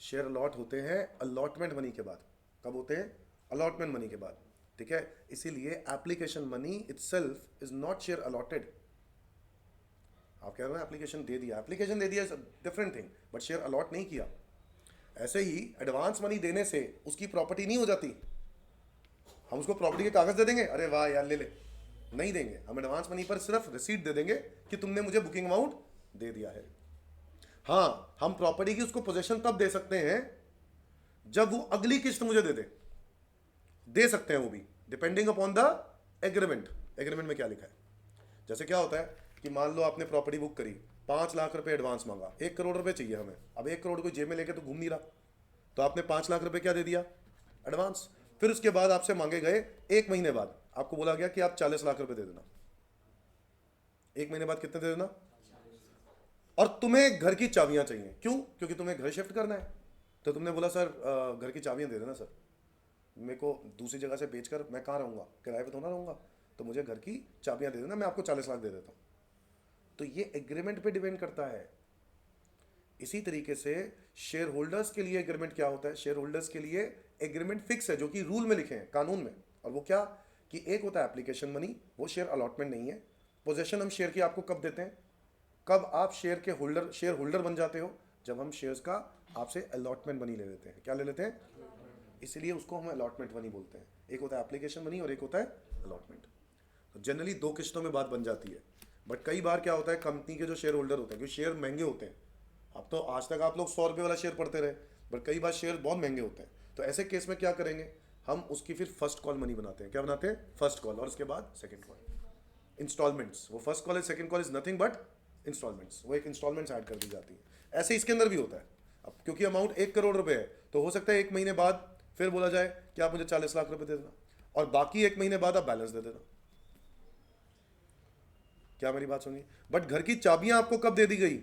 शेयर अलॉट होते हैं अलॉटमेंट मनी के बाद। कब होते हैं? अलॉटमेंट मनी के बाद, ठीक है? इसीलिए application money itself is not share allotted. आप कह रहे हो एप्लीकेशन दे दिया, एप्लीकेशन दे दिया different thing, but share allot नहीं किया। ऐसे ही एडवांस मनी देने से उसकी प्रॉपर्टी नहीं हो जाती। हम उसको प्रॉपर्टी के कागज दे देंगे, अरे वाह यार ले ले, नहीं देंगे। हम एडवांस मनी पर सिर्फ रिसीट दे देंगे कि तुमने मुझे बुकिंग अमाउंट दे दिया है। हाँ, हम प्रॉपर्टी की उसको पोजीशन तब दे सकते हैं जब वो अगली किस्त मुझे दे सकते हैं, वो भी depending upon the agreement. Agreement में क्या लिखा है? जैसे क्या होता है कि मान लो आपने प्रॉपर्टी बुक करी, 5 लाख रुपए एडवांस मांगा, 1 करोड़ रुपए चाहिए हमें। अब 1 करोड़ को जेब में लेके तो घूम नहीं रहा, तो आपने 5 लाख रुपए क्या दे दिया? एडवांस। फिर उसके बाद आपसे मांगे गए 1 महीने बाद, आपको बोला गया कि आप 40 लाख रुपए दे देना। 1 महीने बाद कितने दे देना? और तुम्हें घर की चाबियां चाहिए, क्यों? क्योंकि तुम्हें घर शिफ्ट करना है। तो तुमने बोला सर घर की चाबियां दे देना सर, मेरे को दूसरी जगह से बेचकर मैं कहाँ रहूँगा, किराए पे तो ना रहूँगा, तो मुझे घर की चाबियां दे देना, मैं आपको 40 लाख दे देता हूँ। तो ये एग्रीमेंट पे डिपेंड करता है। इसी तरीके से शेयर होल्डर्स के लिए एग्रीमेंट क्या होता है? शेयर होल्डर्स के लिए एग्रीमेंट फिक्स है, जो कि रूल में लिखे हैं, कानून में। और वो क्या कि एक होता है एप्लीकेशन मनी, वो शेयर अलॉटमेंट नहीं है। पोजीशन हम शेयर की आपको कब देते हैं? कब आप शेयर होल्डर बन जाते हो? जब हम शेयर्स का आपसे अलॉटमेंट मनी ले लेते हैं। क्या ले लेते हैं? इसलिए उसको हम अलॉटमेंट मनी बोलते हैं। एक होता है एप्लीकेशन मनी और एक होता है अलॉटमेंट। तो जनरली 2 किस्तों में बात बन जाती है। बट कई बार क्या होता है, कंपनी के जो शेयर होल्डर होते हैं, क्योंकि शेयर महंगे होते हैं, अब तो आज तक आप लोग 100 रुपये वाला शेयर पढ़ते रहे, बट कई बार शेयर बहुत महंगे होते हैं। तो ऐसे केस में क्या करेंगे, हम उसकी फिर फर्स्ट कॉल मनी बनाते हैं। क्या बनाते हैं? फर्स्ट कॉल, और उसके बाद सेकंड कॉल, इंस्टॉलमेंट्स। वो फर्स्ट कॉल है, second call is nothing but instalments. वो एक इंस्टॉलमेंट्स ऐड कर दी जाती है। ऐसे इसके अंदर भी होता है। अब क्योंकि अमाउंट 1 करोड़ रुपए है, तो हो सकता है 1 महीने बाद फिर बोला जाए कि आप मुझे 40 लाख रुपए दे देना, और बाकी 1 महीने बाद आप बैलेंस दे देना। क्या मेरी बात सुनिए? बट घर की चाबियां आपको कब दे दी गई?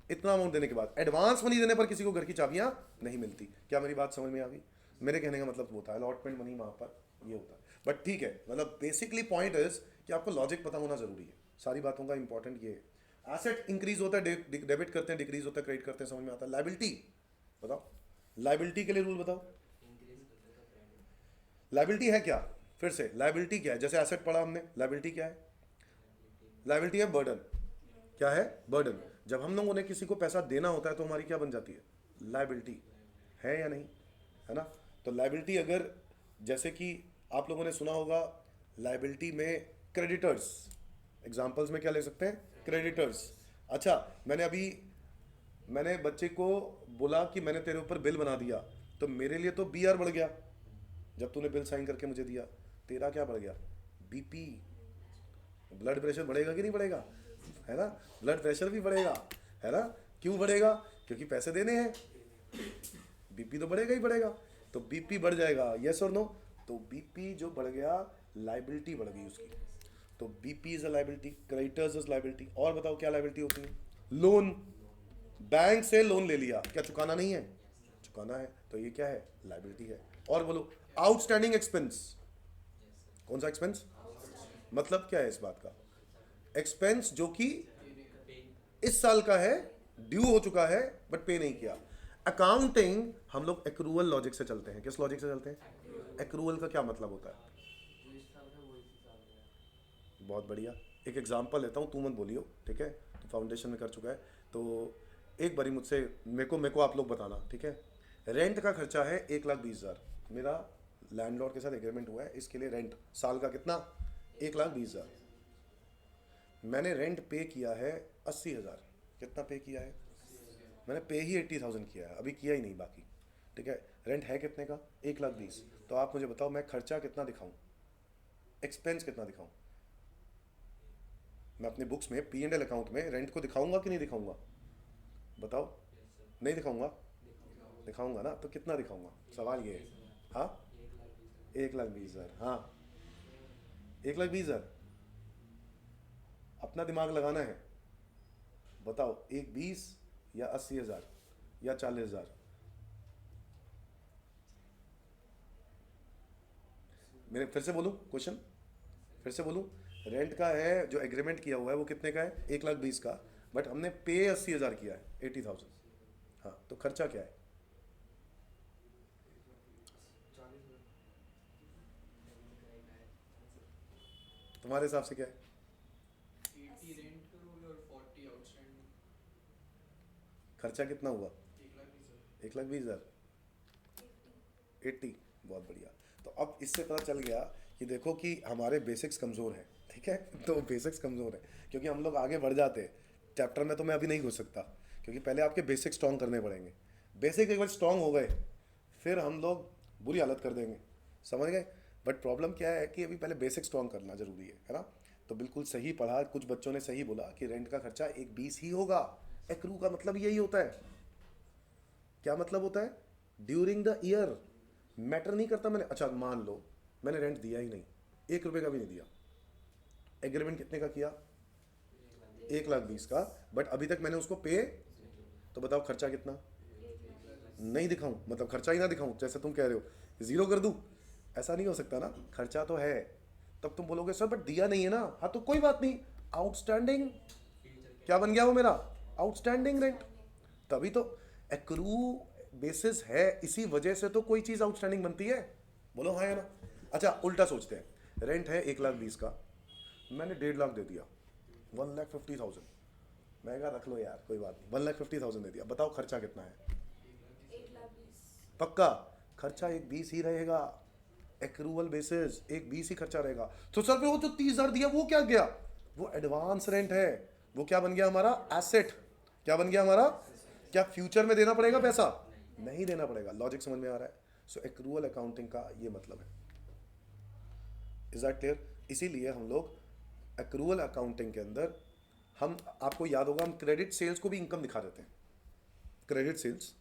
इतना अमाउंट देने के बाद। एडवांस मनी देने पर किसी को घर की चाबियां नहीं मिलती। क्या मेरी बात समझ में आ गई? मेरे कहने का मतलब वो था, अलॉटमेंट मनी वहां पर ये होता है। बट ठीक है, मतलब बेसिकली पॉइंट इज कि आपको लॉजिक पता होना जरूरी है। सारी बातों का इंपॉर्टेंट ये है। एसेट इंक्रीज होता है, डेबिट करते हैं, डिक्रीज होता है, क्रेडिट करते हैं, समझ में आता है। लायबिलिटी बताओ, लायबिलिटी के लिए रूल बताओ। लायबिलिटी है क्या? फिर से, लायबिलिटी क्या है? जैसे एसेट पढ़ा हमने, लायबिलिटी क्या है? लायबिलिटी है बर्डन। क्या है? बर्डन। जब हम लोगों ने किसी को पैसा देना होता है तो हमारी क्या बन जाती है? लायबिलिटी। है या नहीं? है ना? तो लायबिलिटी अगर, जैसे कि आप लोगों ने सुना होगा लायबिलिटी में क्रेडिटर्स, एग्जांपल्स में क्या ले सकते हैं? क्रेडिटर्स। अच्छा, मैंने बच्चे को बोला कि मैंने तेरे ऊपर बिल बना दिया, तो मेरे लिए तो BR बढ़ गया जब तूने बिल साइन करके मुझे दिया। तेरा क्या बढ़ गया? BP। ब्लड प्रेशर बढ़ेगा कि नहीं बढ़ेगा? है ना? ब्लड प्रेशर भी बढ़ेगा, है ना? क्यों बढ़ेगा? क्योंकि पैसे देने हैं। BP तो बढ़ेगा ही बढ़ेगा। तो BP बढ़ जाएगा, यस और नो? तो BP जो बढ़ गया, लायबिलिटी बढ़ गई उसकी। तो BP is a liability, creditors is liability. और बताओ क्या लायबिलिटी होती है? लोन। बैंक से लोन ले लिया, क्या चुकाना नहीं है? चुकाना है, तो ये क्या है? लायबिलिटी है। और बोलो, आउटस्टैंडिंग एक्सपेंस। कौन सा एक्सपेंस? मतलब क्या है इस बात का? एक्सपेंस जो कि इस साल का है, ड्यू हो चुका है, बट पे नहीं किया। अकाउंटिंग हम लोग एक्रूअल लॉजिक से चलते हैं। किस लॉजिक से चलते हैं? एक्रूअल का क्या मतलब होता है? जो इस साल का वो इसी साल का है। बहुत बढ़िया। एक एग्जांपल लेता हूँ, तू मत बोलियो, ठीक है? तो फाउंडेशन में कर चुका है, तो एक बारी मुझसे मेरे को आप लोग बताना, ठीक है? रेंट का खर्चा है 1,20,000। मेरा लैंडलॉर्ड के साथ एग्रीमेंट हुआ है, इसके लिए रेंट साल का कितना? 1,20,000। मैंने रेंट पे किया है 80,000। कितना पे किया है? मैंने पे ही 80,000 किया है, अभी किया ही नहीं बाकी, ठीक है? रेंट है कितने का? 1,20,000। तो आप मुझे बताओ, मैं खर्चा कितना दिखाऊं, एक्सपेंस कितना दिखाऊं? मैं अपने बुक्स में P&L अकाउंट में रेंट को दिखाऊंगा कि नहीं दिखाऊंगा? बताओ। नहीं दिखाऊंगा? दिखाऊंगा ना, तो कितना दिखाऊंगा, सवाल ये है। हाँ, 1,20,000। हाँ, 1,20,000। अपना दिमाग लगाना है, बताओ 1,20 या 80,000 या 40,000? मेरे फिर से बोलूं क्वेश्चन, फिर से बोलूं। रेंट का है जो एग्रीमेंट किया हुआ है वो कितने का है? 1,20,000 का, बट हमने पे 80,000 किया है, 80,000। हाँ, तो खर्चा क्या है? 40,000। तुम्हारे हिसाब से क्या है? 80 रेंट करोगे और 40 आउटस्टैंडिंग। खर्चा कितना हुआ? 1,20,000। 1,20,000। 80। बहुत बढ़िया। तो अब इससे पता चल गया कि देखो कि हमारे बेसिक्स कमज़ोर हैं, ठीक है। तो बेसिक्स कमज़ोर है क्योंकि हम लोग आगे बढ़ जाते हैं चैप्टर में, तो मैं अभी नहीं घुस सकता क्योंकि पहले आपके बेसिक स्ट्रॉन्ग करने पड़ेंगे। बेसिक एक बार स्ट्रॉन्ग हो गए फिर हम लोग बुरी हालत कर देंगे, समझ गए। बट प्रॉब्लम क्या है कि अभी पहले बेसिक स्ट्रॉन्ग करना ज़रूरी है ना। तो बिल्कुल सही पढ़ा, कुछ बच्चों ने सही बोला कि रेंट का खर्चा 1,20 ही होगा। एक्रू का मतलब यही होता है। क्या मतलब होता है? During the year. मैटर नहीं करता मैंने, अच्छा मान लो मैंने रेंट दिया ही नहीं, 1 रुपये का भी नहीं दिया, एग्रीमेंट कितने का किया? 1,20,000 का, बट अभी तक मैंने उसको पे, तो बताओ खर्चा कितना? नहीं दिखाऊं, मतलब खर्चा ही ना दिखाऊं जैसे तुम कह रहे हो, जीरो कर दूं? ऐसा नहीं हो सकता ना, खर्चा तो है। तब तुम बोलोगे सर बट दिया नहीं है ना। हाँ तो कोई बात नहीं, आउटस्टैंडिंग क्या बन गया वो मेरा? Outstanding rent. तभी तो एक्रू बेसिस है, इसी वजह से तो कोई चीज़ आउटस्टैंडिंग बनती है। बोलो हाँ या ना। अच्छा उल्टा सोचते हैं, रेंट है 1,20,000 का, मैंने 1,50,000 दे दिया, 1,50,000। मैं कहा रख लो यार कोई बात नहीं, 1,50,000 दे दिया। बताओ खर्चा कितना है? 1,20,000। पक्का खर्चा 1,20,000 ही रहेगा। एक्रूवल बेसिस 1,20,000 ही खर्चा रहेगा। तो सर पे वो जो 30,000 दिया वो क्या गया? वो एडवांस रेंट है। वो क्या बन गया हमारा? एसेट। क्या बन गया हमारा? क्या फ्यूचर में देना पड़ेगा पैसा? नहीं देना पड़ेगा। लॉजिक समझ में आ रहा है? सो एक्रूवल अकाउंटिंग का ये मतलब है। Is that clear? इसीलिए हम लोग एक्रूवल अकाउंटिंग के अंदर हम, आपको याद होगा हम क्रेडिट सेल्स को भी इनकम दिखा देते हैं। क्रेडिट सेल्स,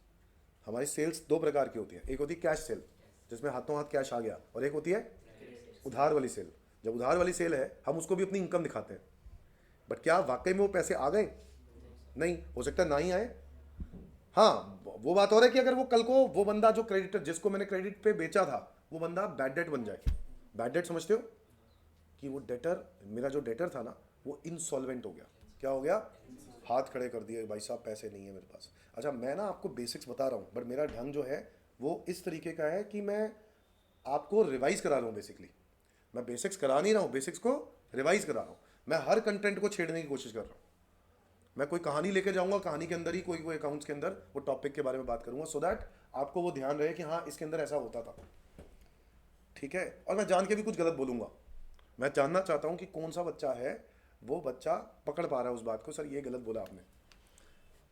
हमारी सेल्स 2 प्रकार की होती है। एक होती है कैश सेल जिसमें हाथों हाथ कैश आ गया, और एक होती है उधार वाली सेल। जब उधार वाली सेल है हम उसको भी अपनी इनकम दिखाते हैं, बट क्या वाकई में वो पैसे आ गए? नहीं, हो सकता है ना ही आए। हाँ वो बात हो रहा है कि अगर वो कल को वो बंदा जो क्रेडिटर जिसको मैंने क्रेडिट पे बेचा था वो बंदा बैड डेट बन जाए। बैड डेट समझते हो? कि वो डेटर, मेरा जो डेटर था ना वो इनसॉल्वेंट हो गया। क्या हो गया? हाथ खड़े कर दिए, भाई साहब पैसे नहीं है मेरे पास। अच्छा मैं ना आपको बेसिक्स बता रहा हूँ, बट मेरा ढंग जो है वो इस तरीके का है कि मैं आपको रिवाइज करा रहा हूँ। बेसिकली मैं बेसिक्स करा नहीं रहा हूँ, बेसिक्स को रिवाइज करा रहा हूँ। मैं हर कंटेंट को छेड़ने की कोशिश कर रहा हूँ। मैं कोई कहानी लेके जाऊंगा, कहानी के अंदर ही कोई कोई अकाउंट्स के अंदर वो टॉपिक के बारे में बात करूंगा, सो दैट आपको वो ध्यान रहे कि हाँ इसके अंदर ऐसा होता था, ठीक है। और मैं जान के भी कुछ गलत बोलूंगा। मैं जानना चाहता हूँ कि कौन सा बच्चा है वो बच्चा पकड़ पा रहा है उस बात को, सर ये गलत बोला आपने,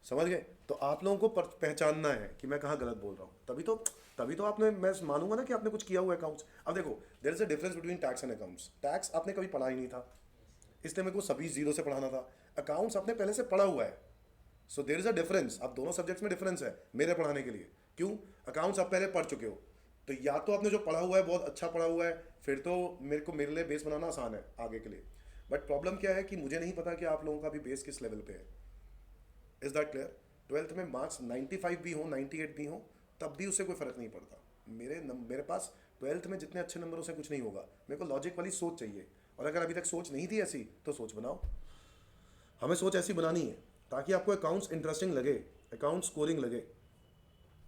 समझ गए। तो आप लोगों को पहचानना है कि मैं कहाँ गलत बोल रहा हूँ, तभी तो आपने, मैं मानूंगा ना कि आपने कुछ किया हुआ अकाउंट्स। अब देखो there is a difference between tax and accounts. Tax आपने कभी पढ़ा ही नहीं था, इसलिए मेरे को सभी जीरो से पढ़ाना था। अकाउंट्स आपने पहले से पढ़ा हुआ है, so there is a difference. अब दोनों सब्जेक्ट्स में डिफरेंस है मेरे पढ़ाने के लिए। क्यों? अकाउंट्स आप पहले पढ़ चुके हो, तो या तो आपने जो पढ़ा हुआ है बहुत अच्छा पढ़ा हुआ है, फिर तो मेरे लिए बेस बनाना आसान है आगे के लिए। बट प्रॉब्लम क्या है कि मुझे नहीं पता कि आप लोगों का भी बेस किस लेवल पे है। Is that clear? 12th में मार्क्स 95 भी हो 98 भी हो तब भी उससे कोई फ़र्क नहीं पड़ता। मेरे पास 12th में जितने अच्छे नंबरों से कुछ नहीं होगा, मेरे को लॉजिक वाली सोच चाहिए। और अगर अभी तक सोच नहीं थी ऐसी तो सोच बनाओ। हमें सोच ऐसी बनानी है ताकि आपको अकाउंट्स इंटरेस्टिंग लगे, अकाउंट स्कोरिंग लगे।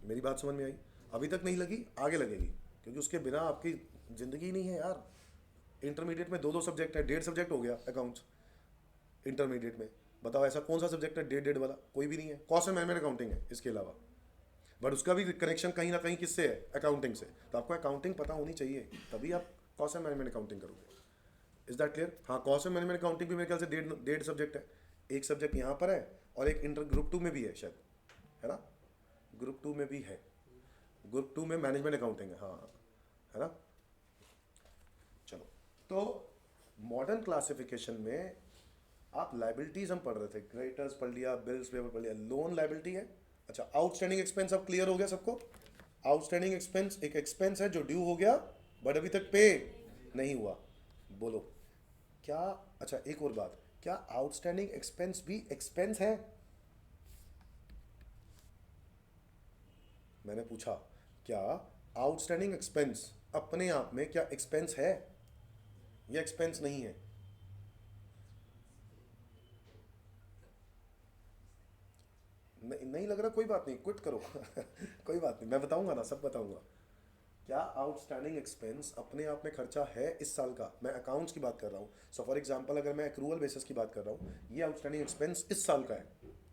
मेरी बात समझ में आई? अभी तक नहीं लगी, आगे लगेगी, क्योंकि उसके बिना आपकी ज़िंदगी नहीं है यार। इंटरमीडिएट में 2-2 सब्जेक्ट है, 1.5 सब्जेक्ट हो गया अकाउंट्स इंटरमीडिएट में। बताओ ऐसा कौन सा सब्जेक्ट है 1.5 वाला? कोई भी नहीं है। कॉस्ट एंड मैनेजमेंट अकाउंटिंग है इसके अलावा, बट उसका भी कनेक्शन कहीं ना कहीं किससे है? अकाउंटिंग से। तो आपको अकाउंटिंग पता होनी चाहिए, तभी आप कॉस्ट एंड मैनेजमेंट अकाउंटिंग करोगे। Is that clear? हाँ, कॉस्ट एंड मैनेजमेंट अकाउंटिंग भी मेरे ख्याल से 1.5 सब्जेक्ट है। एक सब्जेक्ट यहाँ पर है और एक इंटर ग्रुप 2 में भी है शायद, है ना? ग्रुप 2 में भी है, ग्रुप 2 में मैनेजमेंट अकाउंटिंग है, हाँ, है ना? चलो, तो मॉडर्न क्लासिफिकेशन में आप लाइबिलिटीज हम पढ़ रहे थे, क्रेडिटर्स पढ़ लिया, बिल्स पेपर पढ़ लिया, लोन लाइबिलिटी है। अच्छा, आउटस्टैंडिंग एक्सपेंस अब क्लियर हो गया सबको? आउटस्टैंडिंग एक्सपेंस एक एक्सपेंस है जो ड्यू हो गया बट अभी तक पे नहीं हुआ। बोलो क्या? अच्छा एक और बात, क्या आउटस्टैंडिंग एक्सपेंस भी एक्सपेंस है? मैंने पूछा क्या आउटस्टैंडिंग एक्सपेंस अपने आप में क्या एक्सपेंस है या एक्सपेंस नहीं है? नहीं लग रहा, कोई बात नहीं, क्विट करो कोई बात नहीं, मैं बताऊंगा ना, सब बताऊंगा। क्या आउटस्टैंडिंग एक्सपेंस अपने आप में खर्चा है इस साल का? मैं अकाउंट्स की बात कर रहा हूँ। सो फॉर एग्जांपल अगर मैं एक्रूअल बेसिस की बात कर रहा हूँ, ये आउटस्टैंडिंग एक्सपेंस इस साल का है।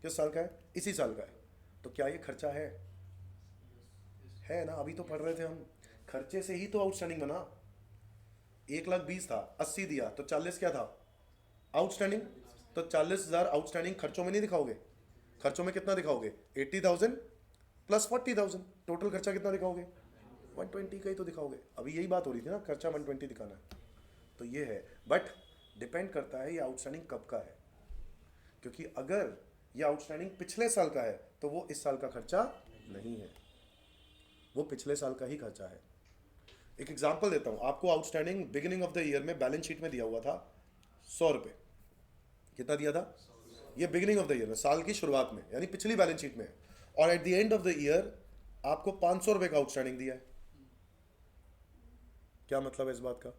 किस साल का है? इसी साल का है। तो क्या ये खर्चा है ना? अभी तो पढ़ रहे थे हम, खर्चे से ही तो आउटस्टैंडिंग बना। 1,20,000 था, 80 दिया तो 40 क्या था? आउटस्टैंडिंग। तो 40,000 आउटस्टैंडिंग खर्चों में नहीं दिखाओगे? खर्चों में कितना दिखाओगे? 80,000 प्लस 40,000, टोटल खर्चा कितना दिखाओगे? 120 का ही तो दिखाओगे। अभी यही बात हो रही थी ना, खर्चा 120 दिखाना है। तो ये है, बट डिपेंड करता है ये आउटस्टैंडिंग कब का है, क्योंकि अगर ये आउटस्टैंडिंग पिछले साल का है तो वो इस साल का खर्चा नहीं है, वो पिछले साल का ही खर्चा है। एक एग्जांपल देता हूं आपको, outstanding beginning of the year में बैलेंस शीट में दिया हुआ था 100 रुपये। कितना दिया था? ये बिगिनिंग ऑफ द ईयर में, साल की शुरुआत में, यानी पिछली बैलेंस शीट में। और at the end of the year आपको 500 रुपये का आउटस्टैंडिंग दिया है। क्या मतलब है इस बात का?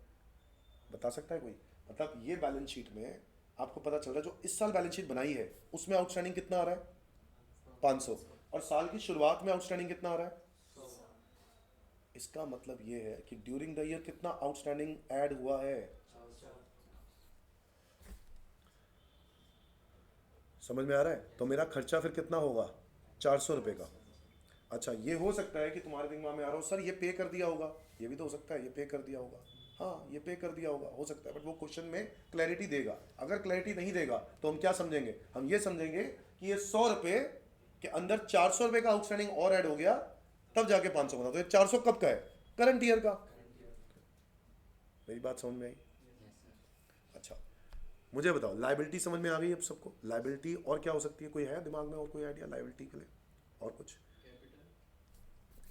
बता सकता है कोई? मतलब ये बैलेंस शीट में आपको पता चल रहा है जो इस साल बैलेंस शीट बनाई है उसमें आउटस्टैंडिंग कितना आ रहा है? 500। और साल की शुरुआत में आउटस्टैंडिंग कितना आ रहा है? इसका मतलब ये है कि ड्यूरिंग द ईयर कितना आउटस्टैंडिंग ऐड हुआ है। समझ में आ रहा है? तो मेरा खर्चा फिर कितना होगा? 400 रुपये का। अच्छा, ये हो सकता है कि तुम्हारे दिमाग में आ रहा हो सर ये पे कर दिया होगा, ये भी तो हो सकता है ये पे कर दिया होगा। हाँ ये पे कर दिया होगा, हो सकता है, बट वो क्वेश्चन में क्लैरिटी देगा। अगर क्लैरिटी नहीं देगा तो हम क्या समझेंगे? हम ये समझेंगे कि ये 100 रुपये के अंदर 400 रुपये का आउटस्टैंडिंग और ऐड हो गया, तब जाके 500 बना। तो ये 400 कब का है? करंट ईयर का। मेरी बात समझ में आई? अच्छा मुझे बताओ, लाइबिलिटी समझ में आ गई अब सबको? लाइबिलिटी और क्या हो सकती है? कोई है दिमाग में और कोई आइडिया लाइबिलिटी के लिए? और कुछ?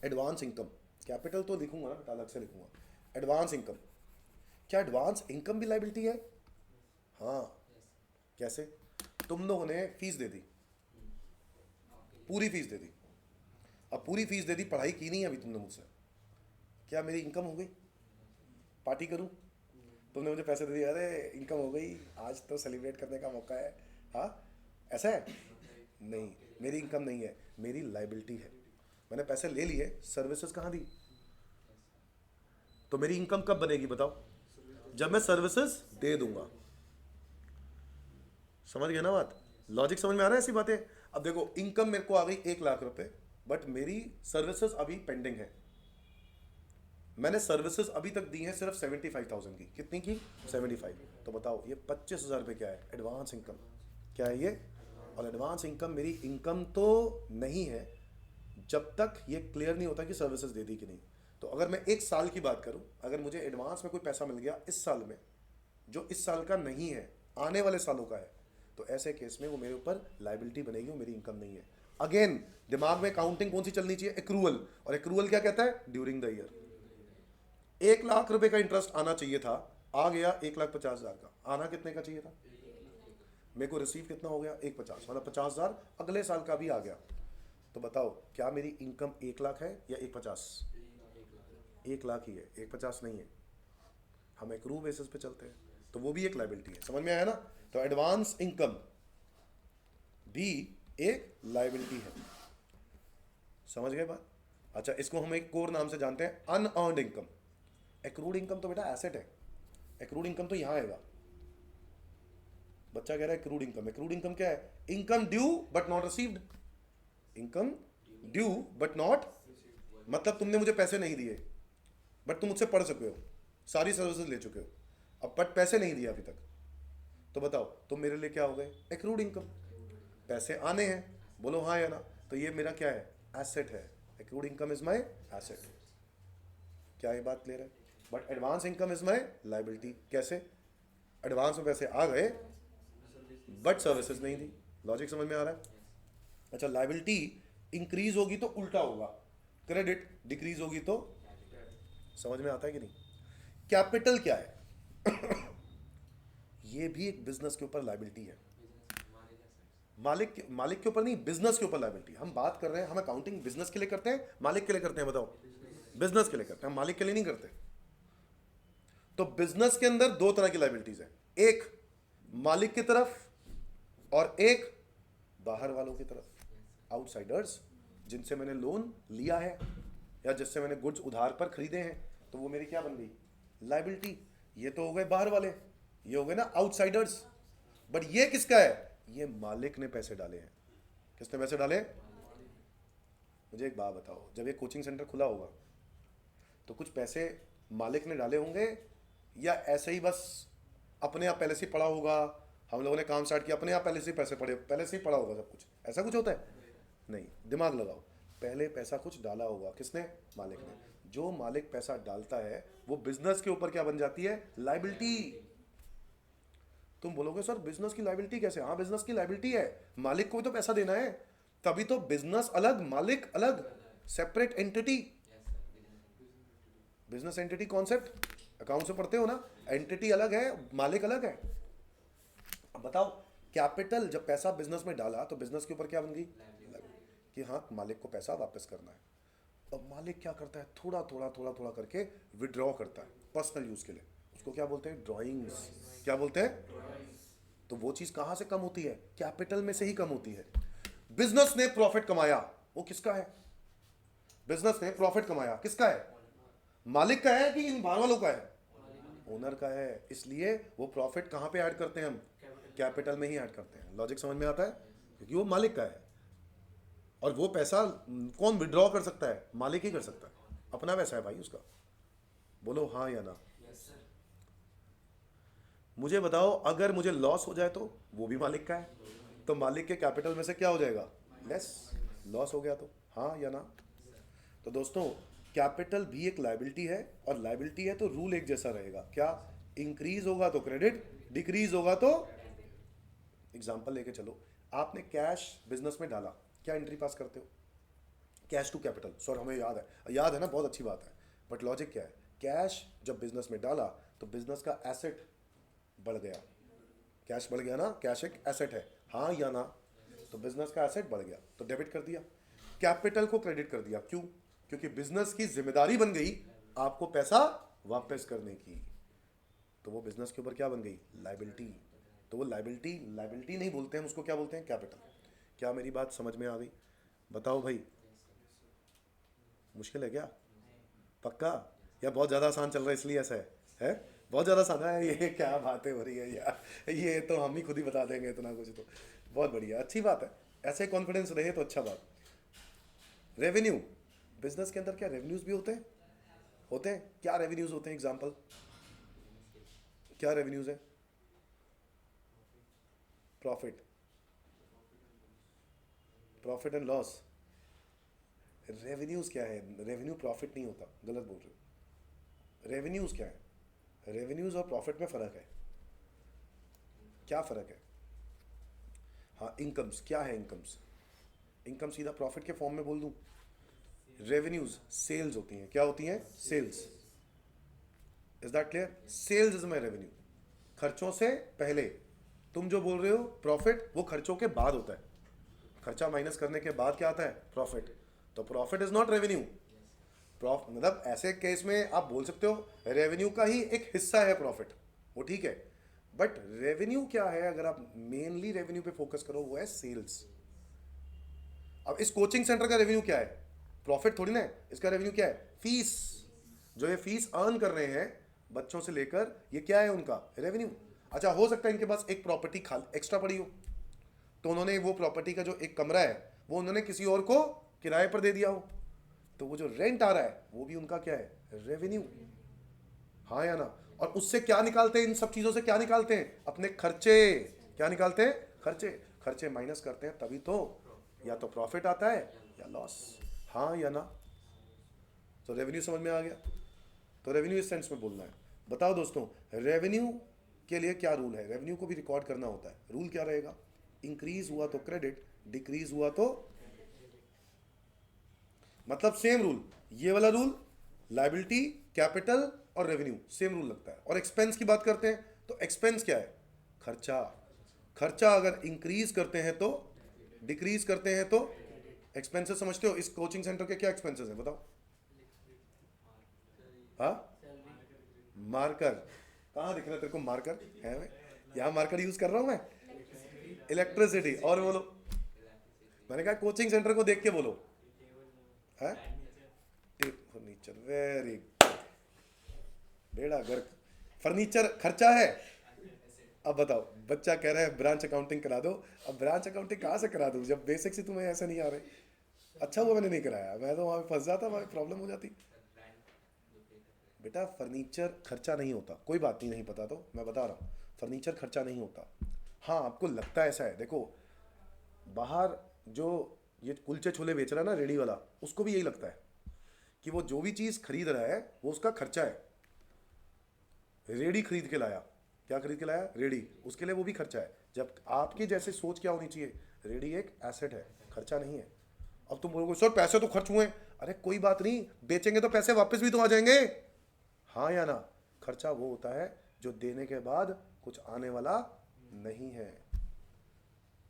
Advance income. कैपिटल तो लिखूंगा ना बेटा, अलग से लिखूंगा। एडवांस इनकम, क्या एडवांस इनकम भी लाइबिलिटी है? हाँ। कैसे? तुम लोगों ने फीस दे दी, पूरी फीस दे दी। अब पूरी फीस दे दी, पढ़ाई की नहीं है अभी तुमने मुझसे, क्या मेरी इनकम हो गई? पार्टी करूं? तुमने मुझे पैसे दे दिए, अरे इनकम हो गई, आज तो सेलिब्रेट करने का मौका है। हाँ ऐसा है? नहीं, मेरी इनकम नहीं है, मेरी लाइबिलिटी है। मैंने पैसे ले लिए, सर्विसेज कहाँ दी? तो मेरी इनकम कब बनेगी बताओ? जब मैं सर्विसेज दे दूंगा। समझ गए ना बात? लॉजिक समझ में आ रहा है ऐसी बातें? अब देखो, इनकम मेरे को आ गई 1,00,000 रुपए, बट मेरी सर्विसेज अभी पेंडिंग है। मैंने सर्विसेज अभी तक दी हैं सिर्फ 75,000 की। कितनी की? 75। तो बताओ ये 25,000 रुपये क्या है? Advance income. क्या है ये? और एडवांस इनकम मेरी इनकम तो नहीं है जब तक ये क्लियर नहीं होता कि सर्विसेज दे दी कि नहीं। तो अगर मैं एक साल की बात करूं, अगर मुझे एडवांस में कोई पैसा मिल गया इस साल में जो इस साल का नहीं है, आने वाले सालों का है, तो ऐसे केस में वो मेरे ऊपर लाइबिलिटी बनेगी, वो मेरी इनकम नहीं है। अगेन दिमाग में काउंटिंग कौन सी चलनी चाहिए? एक्रूअल। और एक्रूअल क्या कहता है? During the year. 1,00,000 रुपए का इंटरेस्ट आना चाहिए था, आ गया 1,50,000 का। आना कितने का चाहिए था? मेरे को रिसीव कितना हो गया? 1,50,000, मतलब 50,000 अगले साल का भी आ गया। तो बताओ क्या मेरी इनकम 1,00,000 है या 1,50,000? 1,00,000 ही है, 1,50,000 नहीं है। हम एक्रू बेसिस पे चलते हैं, तो वो भी एक लाइबिलिटी है। समझ में आया ना? तो एडवांस इनकम भी एक लाइबिलिटी है। समझ गए बात? अच्छा, इसको हम एक कोर नाम से जानते हैं, अनअर्न्ड इनकम। एक्रूड इनकम तो बेटा एसेट है, एक्रूड इनकम तो यहां आएगा। बच्चा कह रहा है एक्रूड इनकम। एक्रूड इनकम क्या है? Income due but not received. Income due but not, मतलब तुमने मुझे पैसे नहीं दिए बट तुम मुझसे पढ़ चुके हो, सारी सर्विसेज ले चुके हो, अब बट पैसे नहीं दिए अभी तक। तो बताओ तुम मेरे लिए क्या हो गए? Accrued income. पैसे आने हैं, बोलो हाँ या ना। तो ये मेरा क्या है? एसेट है। Accrued income is my asset. क्या ये बात क्लियर है? But advance income is my liability. कैसे? एडवांस में पैसे आ गए, बट सर्विसेज नहीं दी। लॉजिक समझ में आ रहा है? अच्छा, लायबिलिटी इंक्रीज होगी तो उल्टा होगा, क्रेडिट डिक्रीज होगी तो, समझ में आता है कि नहीं? कैपिटल क्या है? ये भी एक बिजनेस के ऊपर लायबिलिटी है। मालिक के ऊपर नहीं, बिजनेस के ऊपर लायबिलिटी। हम बात कर रहे हैं, हम अकाउंटिंग बिजनेस के लिए करते हैं, मालिक के लिए करते हैं? बताओ। बिजनेस के लिए करते हैं, हम मालिक के लिए नहीं करते। तो बिजनेस के अंदर दो तरह की लायबिलिटीज है, एक मालिक की तरफ और एक बाहर वालों की तरफ, आउटसाइडर्स, जिनसे मैंने लोन लिया है या जिससे मैंने गुड्स उधार पर खरीदे हैं, तो वो मेरी क्या बन गई? लायबिलिटी। ये तो हो गए बाहर वाले, ये हो गए ना आउटसाइडर्स। बट ये किसका है? ये मालिक ने पैसे डाले हैं। किसने पैसे डाले? मुझे एक बात बताओ, जब ये कोचिंग सेंटर खुला होगा तो कुछ पैसे मालिक ने डाले होंगे या ऐसे ही बस अपने आप पहले से ही पड़ा होगा? हम लोगों ने काम स्टार्ट किया, अपने आप पहले से ही पैसे पड़े, पहले से ही पड़ा होगा सब कुछ, ऐसा कुछ होता है? नहीं, दिमाग लगाओ, पहले पैसा कुछ डाला होगा। किसने? मालिक ने। जो मालिक पैसा डालता है वो बिजनेस के ऊपर क्या बन जाती है? लायबिलिटी। तुम बोलोगे सर बिजनेस की लायबिलिटी कैसे? हाँ, बिजनेस की लायबिलिटी है, मालिक को भी तो पैसा देना है, तभी तो बिजनेस अलग मालिक अलग, separate entity. Business entity concept account से पढ़ते हो ना, एंटिटी अलग है, मालिक अलग है। अब बताओ, कैपिटल जब पैसा बिजनेस में डाला तो बिजनेस के ऊपर क्या बन गई? कि हाँ, मालिक को पैसा वापस करना है। अब मालिक क्या करता है? थोड़ा थोड़ा थोड़ा थोड़ा करके विड्रॉ करता है पर्सनल यूज के लिए। उसको क्या बोलते हैं? ड्रॉइंग्स। क्या बोलते हैं? तो वो चीज कहां से कम होती है? कैपिटल में से ही कम होती है। बिजनेस ने प्रॉफिट कमाया, वो किसका है? बिजनेस ने प्रॉफिट कमाया, किसका है? मालिक का है कि इन बाहर वालों का है? ओनर का है। इसलिए वो प्रॉफिट कहां पे ऐड करते हैं हम? कैपिटल में ही ऐड करते हैं। लॉजिक समझ में आता है? क्योंकि वो मालिक का है और वो पैसा कौन विड्रॉ कर सकता है? मालिक ही कर सकता है, अपना पैसा है भाई उसका। बोलो हाँ या ना। मुझे बताओ, अगर मुझे लॉस हो जाए तो वो भी मालिक का है, तो मालिक के कैपिटल में से क्या हो जाएगा? लेस। लॉस हो गया तो हाँ या ना? तो दोस्तों, कैपिटल भी एक लायबिलिटी है, और लायबिलिटी है तो रूल एक जैसा रहेगा। क्या? इंक्रीज होगा तो क्रेडिट, डिक्रीज होगा तो। एग्जांपल लेके चलो, आपने कैश बिजनेस में डाला, क्या एंट्री पास करते हो? Cash to capital. सर हमें याद है ना, बहुत अच्छी बात है। बट लॉजिक क्या है? कैश जब बिजनेस में डाला तो बिजनेस का एसेट बढ़ गया। कैश बढ़ गया ना, कैश एक एसेट है, हाँ या ना? तो बिजनेस का एसेट बढ़ गया तो डेबिट कर दिया, कैपिटल को क्रेडिट कर दिया। क्यों? क्योंकि बिजनेस की जिम्मेदारी बन गई आपको पैसा वापस करने की। तो वो बिजनेस के ऊपर क्या बन गई? लायबिलिटी। तो वो लायबिलिटी नहीं बोलते हैं उसको, क्या बोलते हैं? कैपिटल। क्या मेरी बात समझ में आ गई? बताओ भाई, मुश्किल है क्या? पक्का? या बहुत ज़्यादा आसान चल रहा है इसलिए ऐसा है? बहुत ज़्यादा आसान है? ये क्या बातें हो रही है यार, ये तो हम ही खुद ही बता देंगे इतना कुछ। तो बहुत बढ़िया, अच्छी बात है, ऐसे कॉन्फिडेंस रहे तो अच्छा बात। रेवेन्यू, बिजनेस के अंदर क्या रेवेन्यूज भी होते हैं? क्या रेवेन्यूज होते हैं? एग्जांपल, क्या रेवेन्यूज है? Profit and loss. रेवेन्यूज क्या है? रेवेन्यू प्रॉफिट नहीं होता, गलत बोल रहे हो। रेवेन्यूज क्या है? रेवेन्यूज और प्रॉफिट में फर्क है। क्या फर्क है? हाँ, इनकम्स क्या है? इनकम सीधा प्रॉफिट के फॉर्म में बोल दूं? रेवेन्यूज सेल्स होती हैं। क्या होती हैं? Sales. Is that clear? Sales is my revenue. खर्चों से पहले। तुम जो बोल रहे हो प्रॉफिट, वो खर्चों के बाद होता है। खर्चा माइनस करने के बाद क्या आता है? प्रॉफिट। तो प्रॉफिट इज नॉट रेवेन्यू। मतलब ऐसे केस में आप बोल सकते हो रेवेन्यू का ही एक हिस्सा है प्रॉफिट, वो ठीक है। बट रेवेन्यू क्या है? अगर आप मेनली रेवेन्यू पे फोकस करो, वो है सेल्स। अब इस कोचिंग सेंटर का रेवेन्यू क्या है? प्रॉफिट थोड़ी ना है। इसका रेवेन्यू क्या है? फीस। जो ये फीस अर्न कर रहे हैं बच्चों से लेकर, ये क्या है उनका? रेवेन्यू। अच्छा, हो सकता है इनके पास एक प्रॉपर्टी एक्स्ट्रा पड़ी हो, तो उन्होंने वो प्रॉपर्टी का जो एक कमरा है वो उन्होंने किसी और को किराए पर दे दिया हो, तो वो जो रेंट आ रहा है वो भी उनका क्या है? रेवेन्यू। हाँ या ना? और उससे क्या निकालते हैं? इन सब चीजों से क्या निकालते हैं? अपने खर्चे। क्या निकालते हैं? खर्चे माइनस करते हैं, तभी तो या तो प्रॉफिट आता है या लॉस। हाँ या ना? तो रेवेन्यू समझ में आ गया? तो रेवेन्यू इस सेंस में बोलना है। बताओ दोस्तों, रेवेन्यू के लिए क्या रूल है, रेवेन्यू को भी रिकॉर्ड करना होता है। रूल क्या रहेगा, इंक्रीज हुआ तो क्रेडिट, डिक्रीज हुआ तो, मतलब सेम रूल, ये वाला रूल लायबिलिटी, कैपिटल और रेवेन्यू सेम रूल लगता है। और एक्सपेंस की बात करते हैं तो एक्सपेंस क्या है, खर्चा। खर्चा अगर इंक्रीज करते हैं तो, डिक्रीज करते हैं तो एक्सपेंसेस। समझते हो इस कोचिंग सेंटर के क्या एक्सपेंसेस हैं बताओ? हाँ, मार्कर। कहाँ दिख रहा है तेरे को मार्कर? है मैं यहाँ मार्कर यूज कर रहा हूँ मैं? इलेक्ट्रिसिटी। और बोलो, मैंने कहा कोचिंग सेंटर को देख के बोलो। है फर्नीचर, वेरी बेड़ा घर। फर्नीचर खर्चा है। अब बताओ, बच्चा कह रहा है ब्रांच अकाउंटिंग करा दो। अब ब्रांच अकाउंटिंग कहाँ से करा दूँ जब बेसिक से तुम्हें ऐसा नहीं आ रहे? अच्छा हुआ मैंने नहीं कराया, मैं तो वहाँ पे फंस जाता, वहाँ प्रॉब्लम हो जाती। बेटा फर्नीचर खर्चा नहीं होता, कोई बात नहीं, नहीं पता तो मैं बता रहा हूँ, फर्नीचर खर्चा नहीं होता। हाँ आपको लगता है ऐसा है, देखो बाहर जो ये कुलचे छोले बेच रहा है ना रेडी वाला, उसको भी यही लगता है कि वो जो भी चीज़ खरीद रहा है वो उसका खर्चा है। रेडी खरीद के लाया, क्या खरीद के लाया? रेडी, उसके लिए वो भी खर्चा है। जब आपकी जैसे सोच क्या होनी चाहिए, रेडी एक एसेट है, खर्चा नहीं है। अब तुम बोलोगे सर पैसे तो खर्च हुए, अरे कोई बात नहीं, बेचेंगे तो पैसे वापस भी तो आ जाएंगे, हाँ या ना? खर्चा वो होता है जो देने के बाद कुछ आने वाला नहीं है।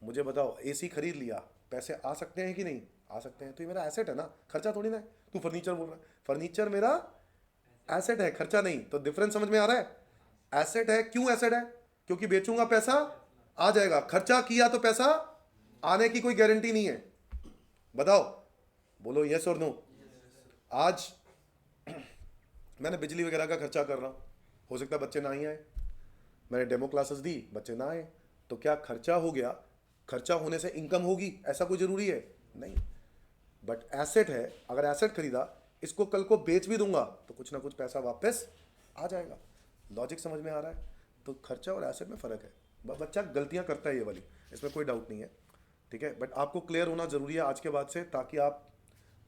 मुझे बताओ, एसी खरीद लिया, पैसे आ सकते हैं कि नहीं? आ सकते हैं, तो ये मेरा एसेट है ना, खर्चा थोड़ी ना है। तू फर्नीचर बोल रहा है, फर्नीचर मेरा एसेट है, खर्चा नहीं। तो डिफरेंस समझ में आ रहा है? एसेट है, क्यों एसेट है? क्योंकि बेचूंगा पैसा आ जाएगा। खर्चा किया तो पैसा आने की कोई गारंटी नहीं है। बताओ, बोलो यस और नो। आज मैंने बिजली वगैरह का खर्चा कर रहा हूँ, हो सकता है बच्चे ना ही आए, मैंने डेमो क्लासेस दी, बच्चे ना आए, तो क्या खर्चा हो गया? खर्चा होने से इनकम होगी ऐसा कोई ज़रूरी है? नहीं। बट एसेट है, अगर एसेट खरीदा, इसको कल को बेच भी दूंगा तो कुछ ना कुछ पैसा वापस आ जाएगा। लॉजिक समझ में आ रहा है? तो खर्चा और एसेट में फ़र्क है। बच्चा गलतियां करता है ये वाली, इसमें कोई डाउट नहीं है, ठीक है। बट आपको क्लियर होना ज़रूरी है आज के बाद से, ताकि आप,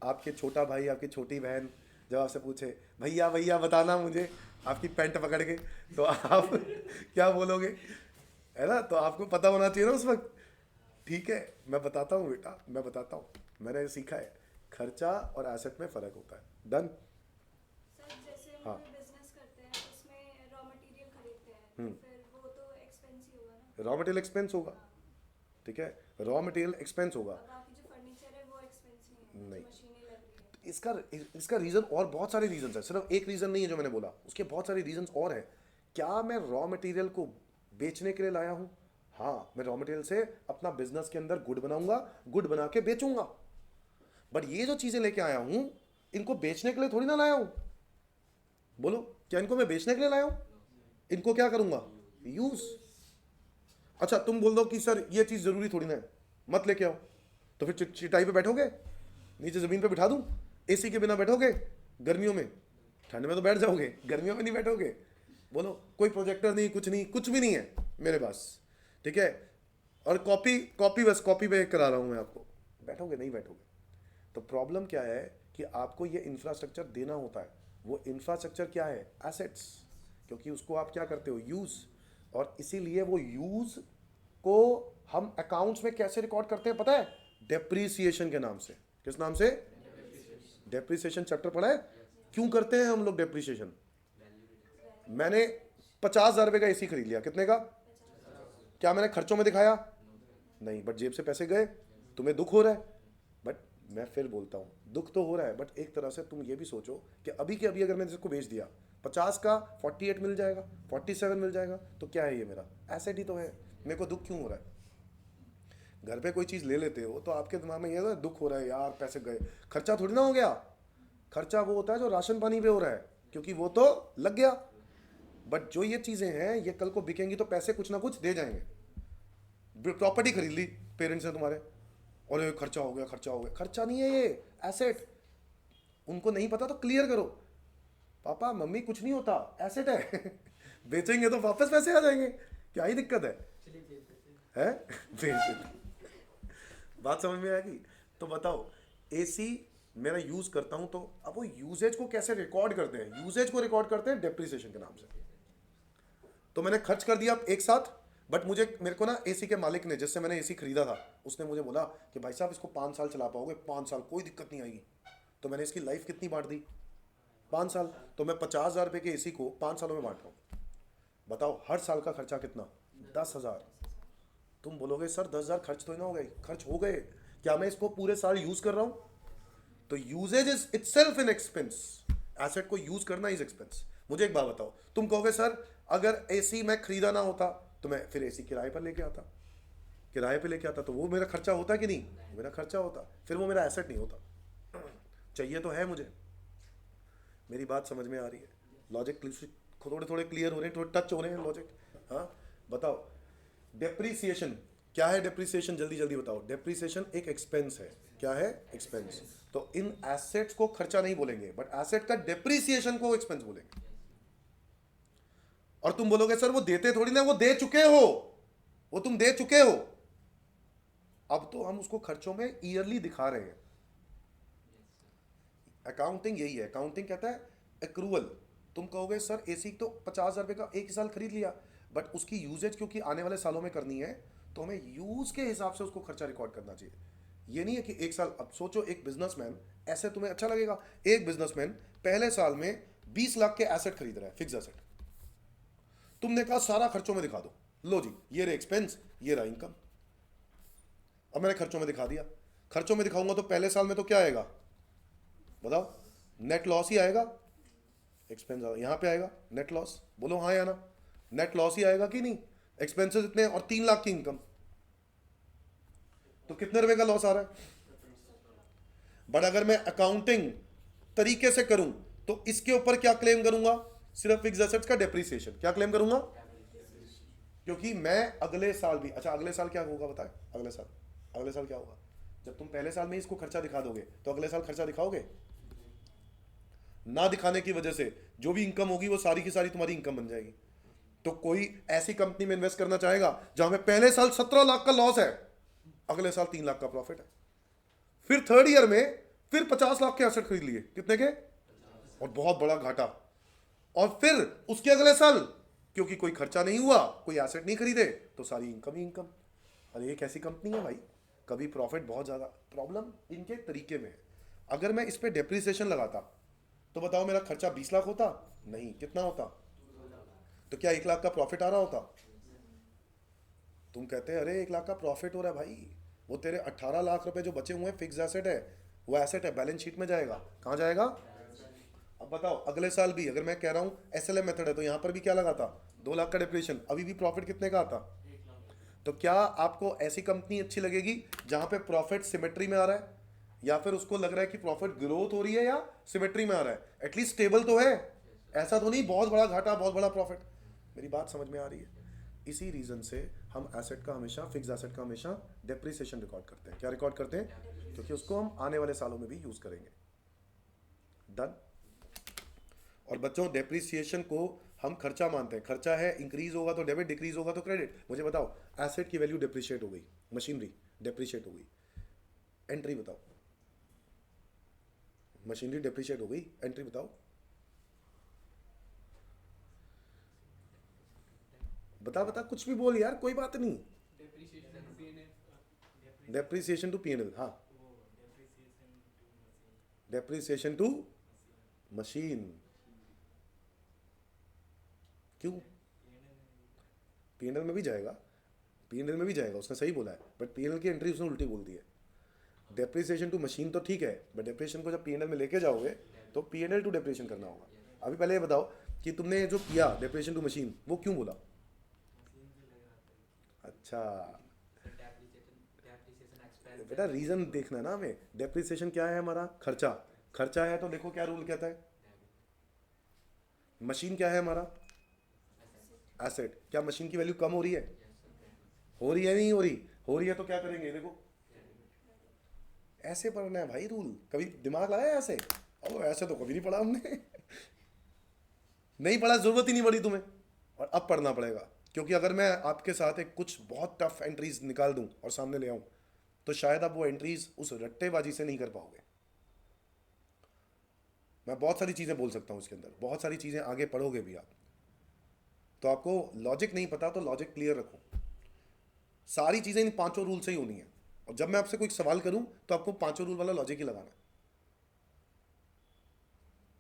आपके छोटा भाई, आपकी छोटी बहन जब आपसे पूछे भैया भैया बताना मुझे, आपकी पैंट पकड़ के, तो आप क्या बोलोगे, है ना? तो आपको पता होना चाहिए ना उस वक्त। ठीक है, मैं बताता हूँ बेटा, मैं बताता हूँ, मैंने सीखा है, खर्चा और एसेट में फ़र्क होता है। डन? सर जैसे हम हाँ। कोई बिजनेस करते हैं उसमें रॉ मटेरियल खरीदते हैं तो फिर वो तो एक्सपेंस ही होगा ना। रॉ मटेरियल एक्सपेंस होगा, ठीक है, रॉ मटेरियल एक्सपेंस होगा। अब बाकी जो फर्नीचर है वो एक्सपेंस नहीं है, नहीं। जो मशीनें लग रही है। इसका रीज़न और बहुत सारे रीजंस है, सिर्फ एक रीज़न नहीं है जो मैंने बोला, उसके बहुत सारे रीजंस और हैं। क्या मैं रॉ मटेरियल को बेचने के लिए लाया हूँ? हाँ, मैं रॉ मटेरियल से अपना बिजनेस के अंदर गुड बनाऊंगा, गुड बना के बेचूंगा। बट ये जो चीज़ें लेके आया हूँ, इनको बेचने के लिए थोड़ी ना लाया हूँ। बोलो, क्या इनको मैं बेचने के लिए लाया हूँ? इनको क्या करूंगा? यूज़। अच्छा तुम बोल दो कि सर ये चीज़ ज़रूरी थोड़ी ना है, मत लेके आओ, तो फिर चटाई पे बैठोगे? नीचे ज़मीन पे बिठा दूँ? एसी के बिना बैठोगे गर्मियों में? ठंड में तो बैठ जाओगे, गर्मियों में नहीं बैठोगे। बोलो, कोई प्रोजेक्टर नहीं, कुछ नहीं, कुछ भी नहीं है मेरे पास, ठीक है, और कॉपी बस कॉपी पे करा रहा हूँ मैं आपको, बैठोगे? नहीं बैठोगे। तो प्रॉब्लम क्या है कि आपको ये इंफ्रास्ट्रक्चर देना होता है। वो इंफ्रास्ट्रक्चर क्या है? एसेट्स, क्योंकि उसको आप क्या करते हो? यूज़। और इसीलिए वो यूज़ को हम अकाउंट्स में कैसे रिकॉर्ड करते हैं पता है? डेप्रीसिएशन के नाम से। किस नाम से? डेप्रीसिएशन चैप्टर पढ़ा है? क्यों करते हैं हम लोग डेप्रीसिएशन? मैंने 50,000 रुपये का एसी खरीद लिया, कितने का? क्या मैंने खर्चों में दिखाया? नहीं, बट जेब से पैसे गए। तुम्हें दुख हो रहा है, बट मैं फिर बोलता हूँ दुख तो हो रहा है, बट एक तरह से तुम ये भी सोचो कि अभी के अभी अगर मैंने इसको बेच दिया, 50 का 48 मिल जाएगा, 47 मिल जाएगा, तो क्या है ये? मेरा एसेट ही तो है। मेरे को दुख क्यों हो रहा है? घर पे कोई चीज़ ले लेते हो तो आपके दिमाग में ये तो दुख हो रहा है यार, पैसे गए। खर्चा थोड़ी ना हो गया। खर्चा वो होता है जो राशन पानी पे हो रहा है, क्योंकि वो तो लग गया। बट जो ये चीज़ें हैं ये कल को बिकेंगी तो पैसे कुछ ना कुछ दे जाएंगे। प्रॉपर्टी खरीद ली पेरेंट्स ने तुम्हारे, और ये खर्चा हो गया, खर्चा हो गया। खर्चा नहीं है ये, एसेट। उनको नहीं पता तो क्लियर करो, पापा मम्मी कुछ नहीं होता, एसेट है बेचेंगे तो वापस पैसे आ जाएंगे, क्या ही दिक्कत है? हैं? बेच देते। बात समझ में आएगी? तो बताओ, एसी मेरा यूज करता हूं, तो अब वो यूजेज को कैसे रिकॉर्ड करते हैं? यूजेज को रिकॉर्ड करते हैं डेप्रिसिएशन के नाम से। तो मैंने खर्च कर दिया एक साथ, बट मेरे को ना एसी के मालिक ने, जिससे मैंने एसी खरीदा था, उसने मुझे बोला कि भाई साहब इसको 5 साल चला पाओगे, 5 साल कोई दिक्कत नहीं आएगी। तो मैंने इसकी लाइफ कितनी बांट दी, 5 साल। तो मैं 50,000 रुपये के एसी को 5 सालों में बांट रहा हूँ। बताओ हर साल का खर्चा कितना, 10,000। तुम बोलोगे सर 10,000 खर्च तो ही ना हो गए, खर्च हो गए। क्या मैं इसको पूरे साल यूज कर रहा हूँ? तो uses is itself an expense. Asset को यूज करना इज एक्सपेंस। मुझे एक बात बताओ, तुम कहोगे सर अगर एसी मैं खरीदा ना होता तो मैं फिर एसी किराए पर लेके आता, किराए पे लेके आता तो वो मेरा खर्चा होता कि नहीं? मेरा खर्चा होता, फिर वो मेरा एसेट नहीं होता। चाहिए तो है मुझे। मेरी बात समझ में आ रही है? लॉजिक थोड़े थोड़े क्लियर हो रहे हैं, थोड़े टच हो रहे हैं लॉजिक। हाँ बताओ, डेप्रीसिएशन क्या है? डेप्रीसिएशन जल्दी जल्दी बताओ। डेप्रीसिएशन एक एक्सपेंस है। क्या है? एक्सपेंस। तो इन एसेट्स को खर्चा नहीं बोलेंगे, बट एसेट का डेप्रीसिएशन को एक्सपेंस बोलेंगे। और तुम बोलोगे सर वो देते थोड़ी ना, वो दे चुके हो, वो तुम दे चुके हो। अब तो हम उसको खर्चों में ईयरली दिखा रहे हैं। अकाउंटिंग यही है। अकाउंटिंग कहता है एक्रूअल। तुम कहोगे सर एसी तो 50,000 रुपये का एक ही साल खरीद लिया, बट उसकी यूजेज क्योंकि आने वाले सालों में करनी है, तो हमें यूज के हिसाब से उसको खर्चा रिकॉर्ड करना चाहिए। ये नहीं है कि एक साल। अब सोचो एक बिजनेसमैन, ऐसे तुम्हें अच्छा लगेगा, एक बिजनेसमैन पहले साल में 20 लाख के एसेट खरीद रहा है, फिक्स एसेट। तुमने कहा सारा खर्चों में दिखा दो, लो जी ये रहा एक्सपेंस, ये रहा इनकम। अब मैंने खर्चों में दिखा दिया। खर्चों में दिखाऊंगा तो पहले साल में तो क्या आएगा बताओ? नेट लॉस ही आएगा। एक्सपेंस यहां पे आएगा नेट लॉस। बोलो हाँ या ना? नेट लॉस ही आएगा कि नहीं? एक्सपेंसेस इतने और 3 लाख की इनकम, तो कितने रुपए का लॉस आ रहा है? बट अगर मैं अकाउंटिंग तरीके से करूं तो इसके ऊपर क्या क्लेम करूंगा? सिर्फ फिक्स एसेट्स का डेप्रीसिएशन। क्या क्लेम करूंगा? क्योंकि मैं अगले साल भी, अच्छा अगले साल क्या होगा बताए? अगले साल क्या होगा? जब तुम पहले साल में इसको खर्चा दिखा दोगे तो अगले साल खर्चा दिखाओगे ना? दिखाने की वजह से जो भी इनकम होगी वो सारी की सारी तुम्हारी इनकम बन जाएगी। तो कोई ऐसी कंपनी में इन्वेस्ट करना चाहेगा जहां में पहले साल 17 लाख का लॉस है, अगले साल 3 लाख का प्रॉफिट है, फिर थर्ड ईयर में फिर 50 लाख के एसेट खरीद लिए, कितने के? और बहुत बड़ा घाटा। और फिर उसके अगले साल क्योंकि कोई खर्चा नहीं हुआ, कोई एसेट नहीं खरीदे, तो सारी इनकम ही इनकम। अरे ये कैसी कंपनी है भाई? कभी प्रॉफिट बहुत ज्यादा। प्रॉब्लम इनके तरीके में है। अगर मैं इस पे डेप्रीसिएशन लगाता तो बताओ मेरा खर्चा 20 लाख होता? नहीं, कितना होता? तो क्या 1 लाख का प्रॉफिट आ रहा होता? तुम कहते हैं अरे 1 लाख का प्रॉफिट हो रहा है भाई, वो तेरे 18 लाख रुपए जो बचे हुए हैं फिक्स एसेट है, वो एसेट है, बैलेंस शीट में जाएगा। कहाँ जाएगा? अब बताओ अगले साल भी अगर मैं कह रहा हूं एसएलएम मेथड है तो यहां पर भी क्या लगाता? 2 लाख का डेप्रिसिएशन, अभी भी प्रॉफिट कितने का आता? तो क्या आपको ऐसी कंपनी अच्छी लगेगी जहां पे प्रॉफिट सिमेट्री में आ रहा है, या फिर उसको लग रहा है कि प्रॉफिट ग्रोथ हो रही है या सिमेट्री में आ रहा है? एटलीस्ट स्टेबल तो है, ऐसा तो नहीं बहुत बड़ा घाटा बहुत बड़ा प्रॉफिट। मेरी बात समझ में आ रही है? इसी रीजन से हम एसेट का हमेशा, फिक्स एसेट का हमेशा डेप्रिसिएशन रिकॉर्ड करते हैं। क्या रिकॉर्ड करते हैं? क्योंकि उसको हम आने वाले सालों में भी यूज करेंगे। डन। और बच्चों डेप्रिसिएशन को हम खर्चा मानते हैं। खर्चा है, इंक्रीज होगा तो डेबिट, डिक्रीज होगा तो क्रेडिट। मुझे बताओ एसेट की वैल्यू डेप्रिशिएट हो गई, मशीनरी डेप्रिशिएट हो गई, एंट्री बताओ। मशीनरी डेप्रिशिएट हो गई, एंट्री बताओ। बता कुछ भी बोल यार, कोई बात नहीं। Depreciation to PNL. हाँ, डेप्रिसिएशन टू मशीन। क्यों? पीएनएल में भी जाएगा, पीएनएल में भी जाएगा, उसने सही बोला है, बट पीएनएल की एंट्री उसने उल्टी बोल दी है। डेप्रिसिएशन टू मशीन तो ठीक है, बट डेप्रिसिएशन को जब पीएनएल में लेके जाओगे तो पीएनएल टू डेप्रिसिएशन करना होगा। अभी पहले ये बताओ कि तुमने जो किया डेप्रिसिएशन टू मशीन, वो क्यों बोला? अच्छा बेटा, रीजन देखना ना हमें। डेप्रिसिएशन क्या है? हमारा खर्चा। खर्चा है तो देखो क्या रूल कहता है। मशीन क्या है? हमारा एसेट। क्या मशीन की वैल्यू कम हो रही है? हो रही है नहीं हो रही? हो रही है तो क्या करेंगे? देखो ऐसे पढ़ना है भाई रूल। कभी दिमाग लगाया ऐसे? अब ऐसे तो कभी नहीं पढ़ा हमने नहीं पढ़ा, जरूरत ही नहीं पड़ी तुम्हें, और अब पढ़ना पड़ेगा। क्योंकि अगर मैं आपके साथ एक कुछ बहुत टफ एंट्रीज निकाल दूं और सामने ले आऊं तो शायद आप वो एंट्रीज उस रट्टेबाजी से नहीं कर पाओगे। मैं बहुत सारी चीजें बोल सकता हूं इसके अंदर, बहुत सारी चीजें आगे पढ़ोगे भी आप। तो आपको लॉजिक नहीं पता तो लॉजिक क्लियर रखो। सारी चीज़ें इन पांचों रूल से ही होनी है, और जब मैं आपसे कोई सवाल करूं तो आपको पांचों रूल वाला लॉजिक ही लगाना है।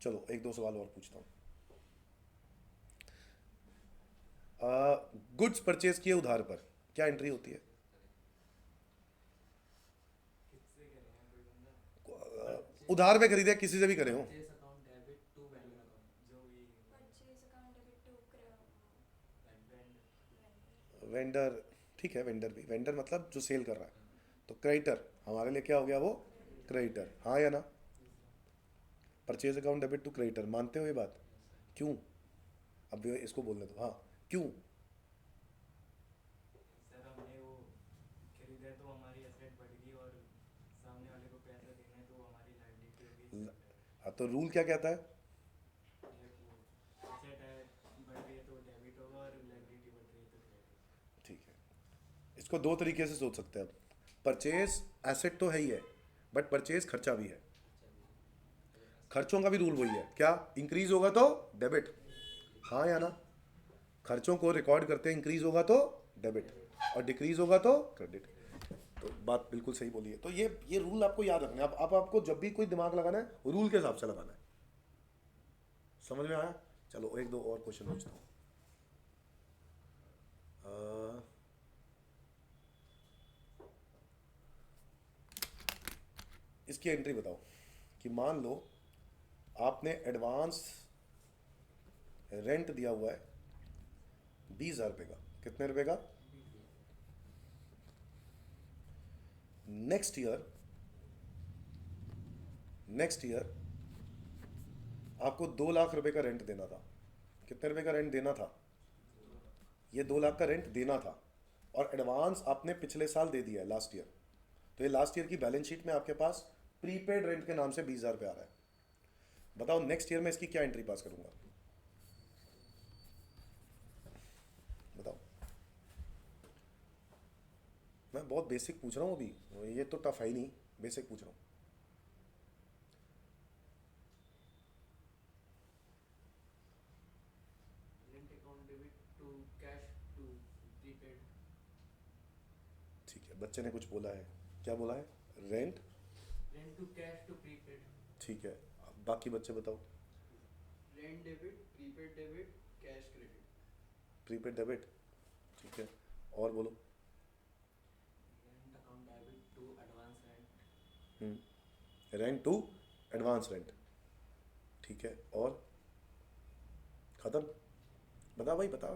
चलो एक दो सवाल और पूछता हूं। गुड्स परचेज किए उधार पर क्या एंट्री होती है? किससे करें हम, कोई बंदा उधार पे खरीदे, किसी से भी करे हो। Purchase account debit to bank account, जो भी purchase account debit to vendor. Vendor, ठीक है, वेंडर भी, वेंडर मतलब जो सेल कर रहा है। तो क्रेडिटर हमारे लिए क्या हो गया? वो क्रेडिटर, हाँ या ना? Purchase account debit to creditor, मानते हो ये बात? क्यों? अब ये इसको बोलने दो, हाँ क्यों? सर हमने वो खरीदा तो हमारी एसेट बढ़ गई, और सामने वाले को पैसे देने तो हमारी लायबिलिटी होगी। हाँ तो रूल क्या कहता है? एसेट है बढ़ गई तो डेबिट होगा, और लायबिलिटी बढ़ गई तो क्रेडिट। ठीक है, इसको दो तरीके से सोच सकते हैं आप। परचेज एसेट तो है ही है, बट परचेज खर्चा भी है। खर्चों का भी रूल वही है, क्या? इंक्रीज होगा तो डेबिट, हाँ या ना? खर्चों को रिकॉर्ड करते हैं, इंक्रीज होगा तो डेबिट और डिक्रीज होगा तो क्रेडिट। तो बात बिल्कुल सही बोली है। तो ये रूल आपको याद रखना है। अब आपको जब भी कोई दिमाग लगाना है रूल के हिसाब से लगाना है। समझ में आया? चलो एक दो और क्वेश्चन पूछता हूँ। इसकी एंट्री बताओ कि मान लो आपने एडवांस रेंट दिया हुआ है 20,000 रुपये का। कितने रुपए का? नेक्स्ट ईयर आपको 2 लाख रुपए का रेंट देना था। कितने रुपए का रेंट देना था? ये 2 लाख का रेंट देना था, और एडवांस आपने पिछले साल दे दिया है, लास्ट ईयर। तो ये लास्ट ईयर की बैलेंस शीट में आपके पास प्रीपेड रेंट के नाम से 20,000 रुपये आ रहा है। बताओ नेक्स्ट ईयर में इसकी क्या एंट्री पास करूंगा? बताओ। मैं बहुत बेसिक पूछ रहा हूँ अभी, ये तो टफ है ही नहीं, बेसिक पूछ रहा हूँ। Rent account debit to cash to prepaid. ठीक है, बच्चे ने कुछ बोला है, क्या बोला है? Rent rent to cash to prepaid. ठीक है, अब बाकी बच्चे बताओ। Rent debit, prepaid debit, cash credit. Prepaid debit, ठीक है, और बोलो। Rent account debit to advance rent. Rent to advance rent, ठीक है, और खत्म? बता भाई बता।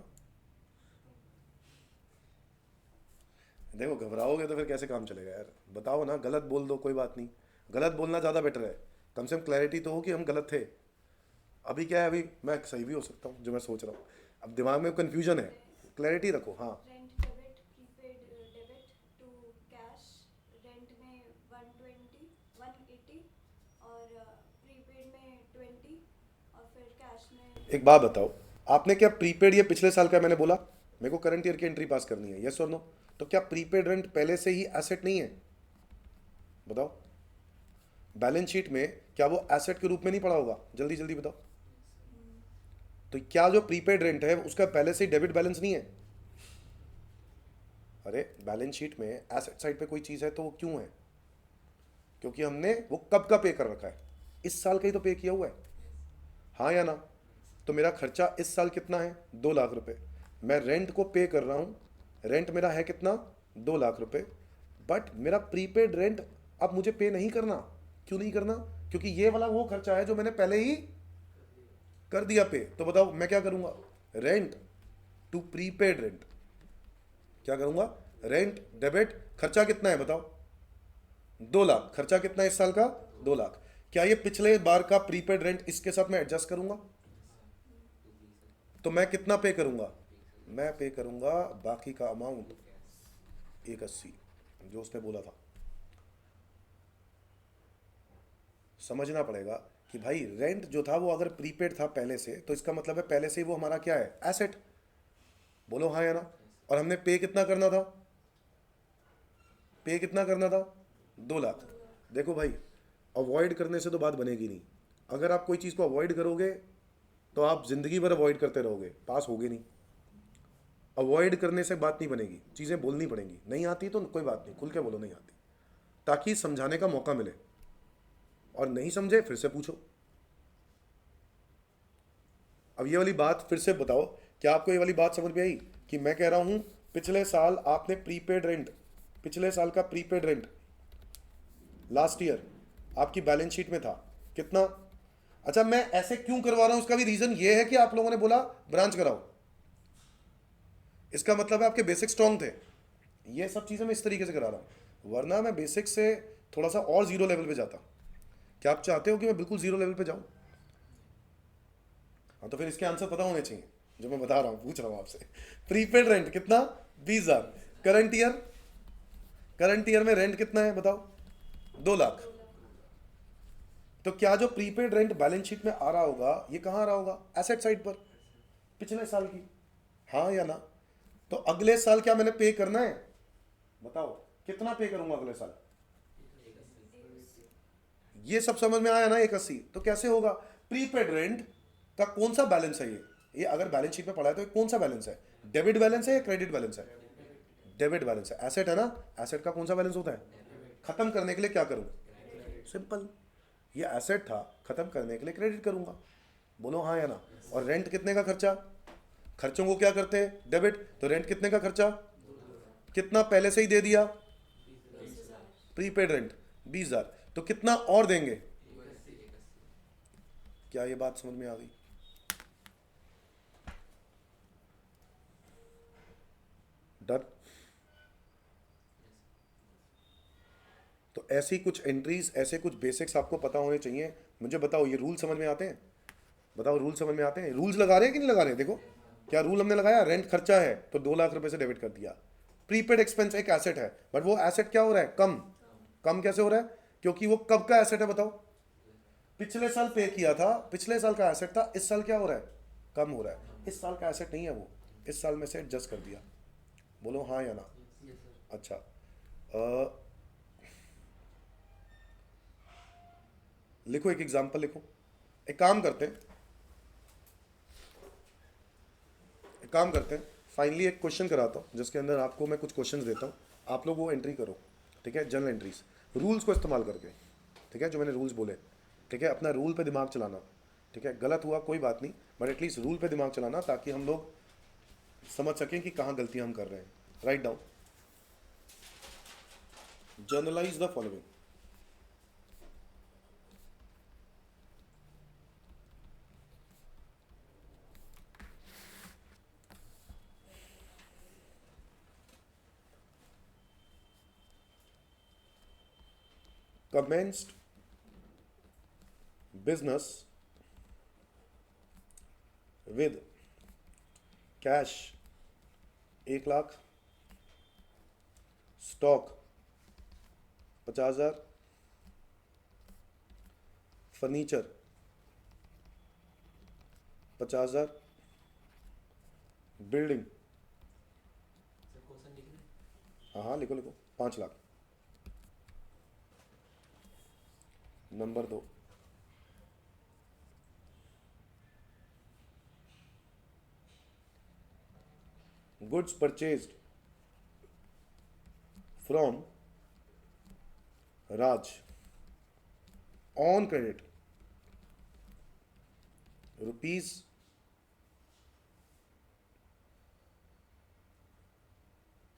देखो घबराओगे तो फिर कैसे काम चलेगा यार, बताओ ना। गलत बोल दो कोई बात नहीं, गलत बोलना ज़्यादा बेटर है, कम से कम क्लैरिटी तो हो कि हम गलत थे। अभी क्या है, अभी मैं सही भी हो सकता हूँ जो मैं सोच रहा हूँ, अब दिमाग में कन्फ्यूजन है, क्लैरिटी रखो। हाँ rent debit prepaid debit to cash. Rent में 120 180 और प्रीपेड में 20 और फिर कैश में एक बात बताओ, आपने क्या प्रीपेड ये पिछले साल का मैंने बोला, मेरे को करंट ईयर की एंट्री पास करनी है, यस और नो? तो क्या प्रीपेड रेंट पहले से ही एसेट नहीं है? बताओ, बैलेंस शीट में क्या वो एसेट के रूप में नहीं पड़ा होगा? जल्दी जल्दी बताओ। तो क्या जो प्रीपेड रेंट है उसका पहले से ही डेबिट बैलेंस नहीं है? अरे बैलेंस शीट में एसेट साइड पे कोई चीज़ है तो वो क्यों है? क्योंकि हमने वो कब का पे कर रखा है, इस साल का ही तो पे किया हुआ है, हाँ या ना? तो मेरा खर्चा इस साल कितना है? 2 लाख रुपए। मैं रेंट को पे कर रहा हूँ, रेंट मेरा है कितना? 2 लाख रुपए। बट मेरा प्रीपेड रेंट अब मुझे पे नहीं करना। क्यों नहीं करना? क्योंकि ये वाला वो खर्चा है जो मैंने पहले ही कर दिया पे। तो बताओ मैं क्या करूंगा? रेंट टू प्रीपेड रेंट, क्या करूंगा? रेंट डेबिट, खर्चा कितना है बताओ? 2 लाख। खर्चा कितना है इस साल का? 2 लाख। क्या ये पिछले बार का प्रीपेड रेंट इसके साथ मैं एडजस्ट करूंगा? तो मैं कितना पे करूंगा? मैं पे करूंगा बाकी का अमाउंट 180 जो उसने बोला था। समझना पड़ेगा कि भाई रेंट जो था वो अगर प्रीपेड था पहले से, तो इसका मतलब है पहले से ही वो हमारा क्या है? एसेट। बोलो हाँ या ना? और हमने पे कितना करना था? पे कितना करना था? 2 लाख। देखो भाई, अवॉइड करने से तो बात बनेगी नहीं। अगर आप कोई चीज़ को अवॉइड करोगे तो आप ज़िंदगी भर अवॉइड करते रहोगे, पास होगे नहीं। अवॉइड करने से बात नहीं बनेगी, चीज़ें बोलनी पड़ेंगी। नहीं आती तो कोई बात नहीं, खुल के बोलो नहीं आती, ताकि समझाने का मौका मिले, और नहीं समझे फिर से पूछो। अब ये वाली बात फिर से बताओ, क्या आपको ये वाली बात समझ में आई कि मैं कह रहा हूं पिछले साल आपने प्रीपेड रेंट, पिछले साल का प्रीपेड रेंट लास्ट ईयर आपकी बैलेंस शीट में था कितना? अच्छा, मैं ऐसे क्यों करवा रहा हूं, उसका भी रीजन ये है कि आप लोगों ने बोला ब्रांच कराओ, इसका मतलब है आपके बेसिक स्ट्रांग थे। ये सब चीज़ें मैं इस तरीके से करा रहा हूं, वरना मैं बेसिक से थोड़ा सा और जीरो लेवल पे जाता। क्या आप चाहते हो कि मैं बिल्कुल जीरो लेवल पे जाऊं? हाँ, तो फिर इसके आंसर पता होने चाहिए जो मैं बता रहा हूं, पूछ रहा हूं आपसे। प्रीपेड रेंट कितना? 20,000। करंट ईयर में रेंट कितना है बताओ? 2 लाख। तो क्या जो प्रीपेड रेंट बैलेंस शीट में आ रहा होगा, ये कहाँ आ रहा होगा? एसेट साइड पर, पिछले साल की। हाँ या ना? तो अगले साल क्या मैंने पे करना है? बताओ कितना पे करूंगा अगले साल? ये सब समझ में आया ना? 81। तो कैसे होगा? प्रीपेड रेंट का कौन सा बैलेंस है ये अगर बैलेंस शीट में पड़ा है तो ये कौन सा बैलेंस है? डेबिट बैलेंस है या क्रेडिट बैलेंस है? डेबिट बैलेंस है। एसेट है ना? एसेट का कौन सा बैलेंस होता है? खत्म करने के लिए क्या करूं? सिंपल, ये एसेट था, खत्म करने के लिए क्रेडिट करूंगा। बोलो हाँ या ना? और रेंट कितने का खर्चा? खर्चों को क्या करते हैं? डेबिट। तो रेंट कितने का खर्चा? कितना पहले से ही दे दिया? Prepaid rent 20,000। तो कितना और देंगे? क्या ये बात समझ में आ गई? डन। तो ऐसी कुछ एंट्रीज, ऐसे कुछ बेसिक्स आपको पता होने चाहिए। मुझे बताओ, ये रूल समझ में आते हैं? बताओ, रूल समझ में आते हैं? रूल्स लगा रहे हैं कि नहीं लगा रहे हैं? देखो क्या रूल हमने लगाया। रेंट खर्चा है तो 2 लाख रुपए से डेबिट कर दिया। प्रीपेड एक्सपेंस एक एसेट है, बट वो एसेट क्या हो रहा है? कम। कम कैसे हो रहा है? क्योंकि वो कब का एसेट है बताओ? पिछले साल पे किया था, पिछले साल का एसेट था, इस साल क्या हो रहा है? कम हो रहा है। इस साल का एसेट नहीं है वो, इस साल में से एडजस्ट कर दिया। बोलो हाँ या ना? अच्छा, लिखो, एक एग्जांपल लिखो। एक काम करते हैं, फाइनली एक क्वेश्चन कराता हूँ जिसके अंदर आपको मैं कुछ क्वेश्चंस देता हूँ, आप लोग वो एंट्री करो, ठीक है? जनरल एंट्रीज, रूल्स को इस्तेमाल करके, ठीक है? जो मैंने रूल्स बोले, ठीक है? अपना रूल पे दिमाग चलाना, ठीक है? गलत हुआ कोई बात नहीं, बट एटलीस्ट रूल पे दिमाग चलाना, ताकि हम लोग समझ सकें कि कहाँ गलतियाँ हम कर रहे हैं। Write down, generalized the following. Commenced business with cash 1 lakh, stock 50,000, furniture 50,000, building, हाँ हाँ लिखो लिखो, 5 lakh. Number 2, goods purchased from Raj on credit rupees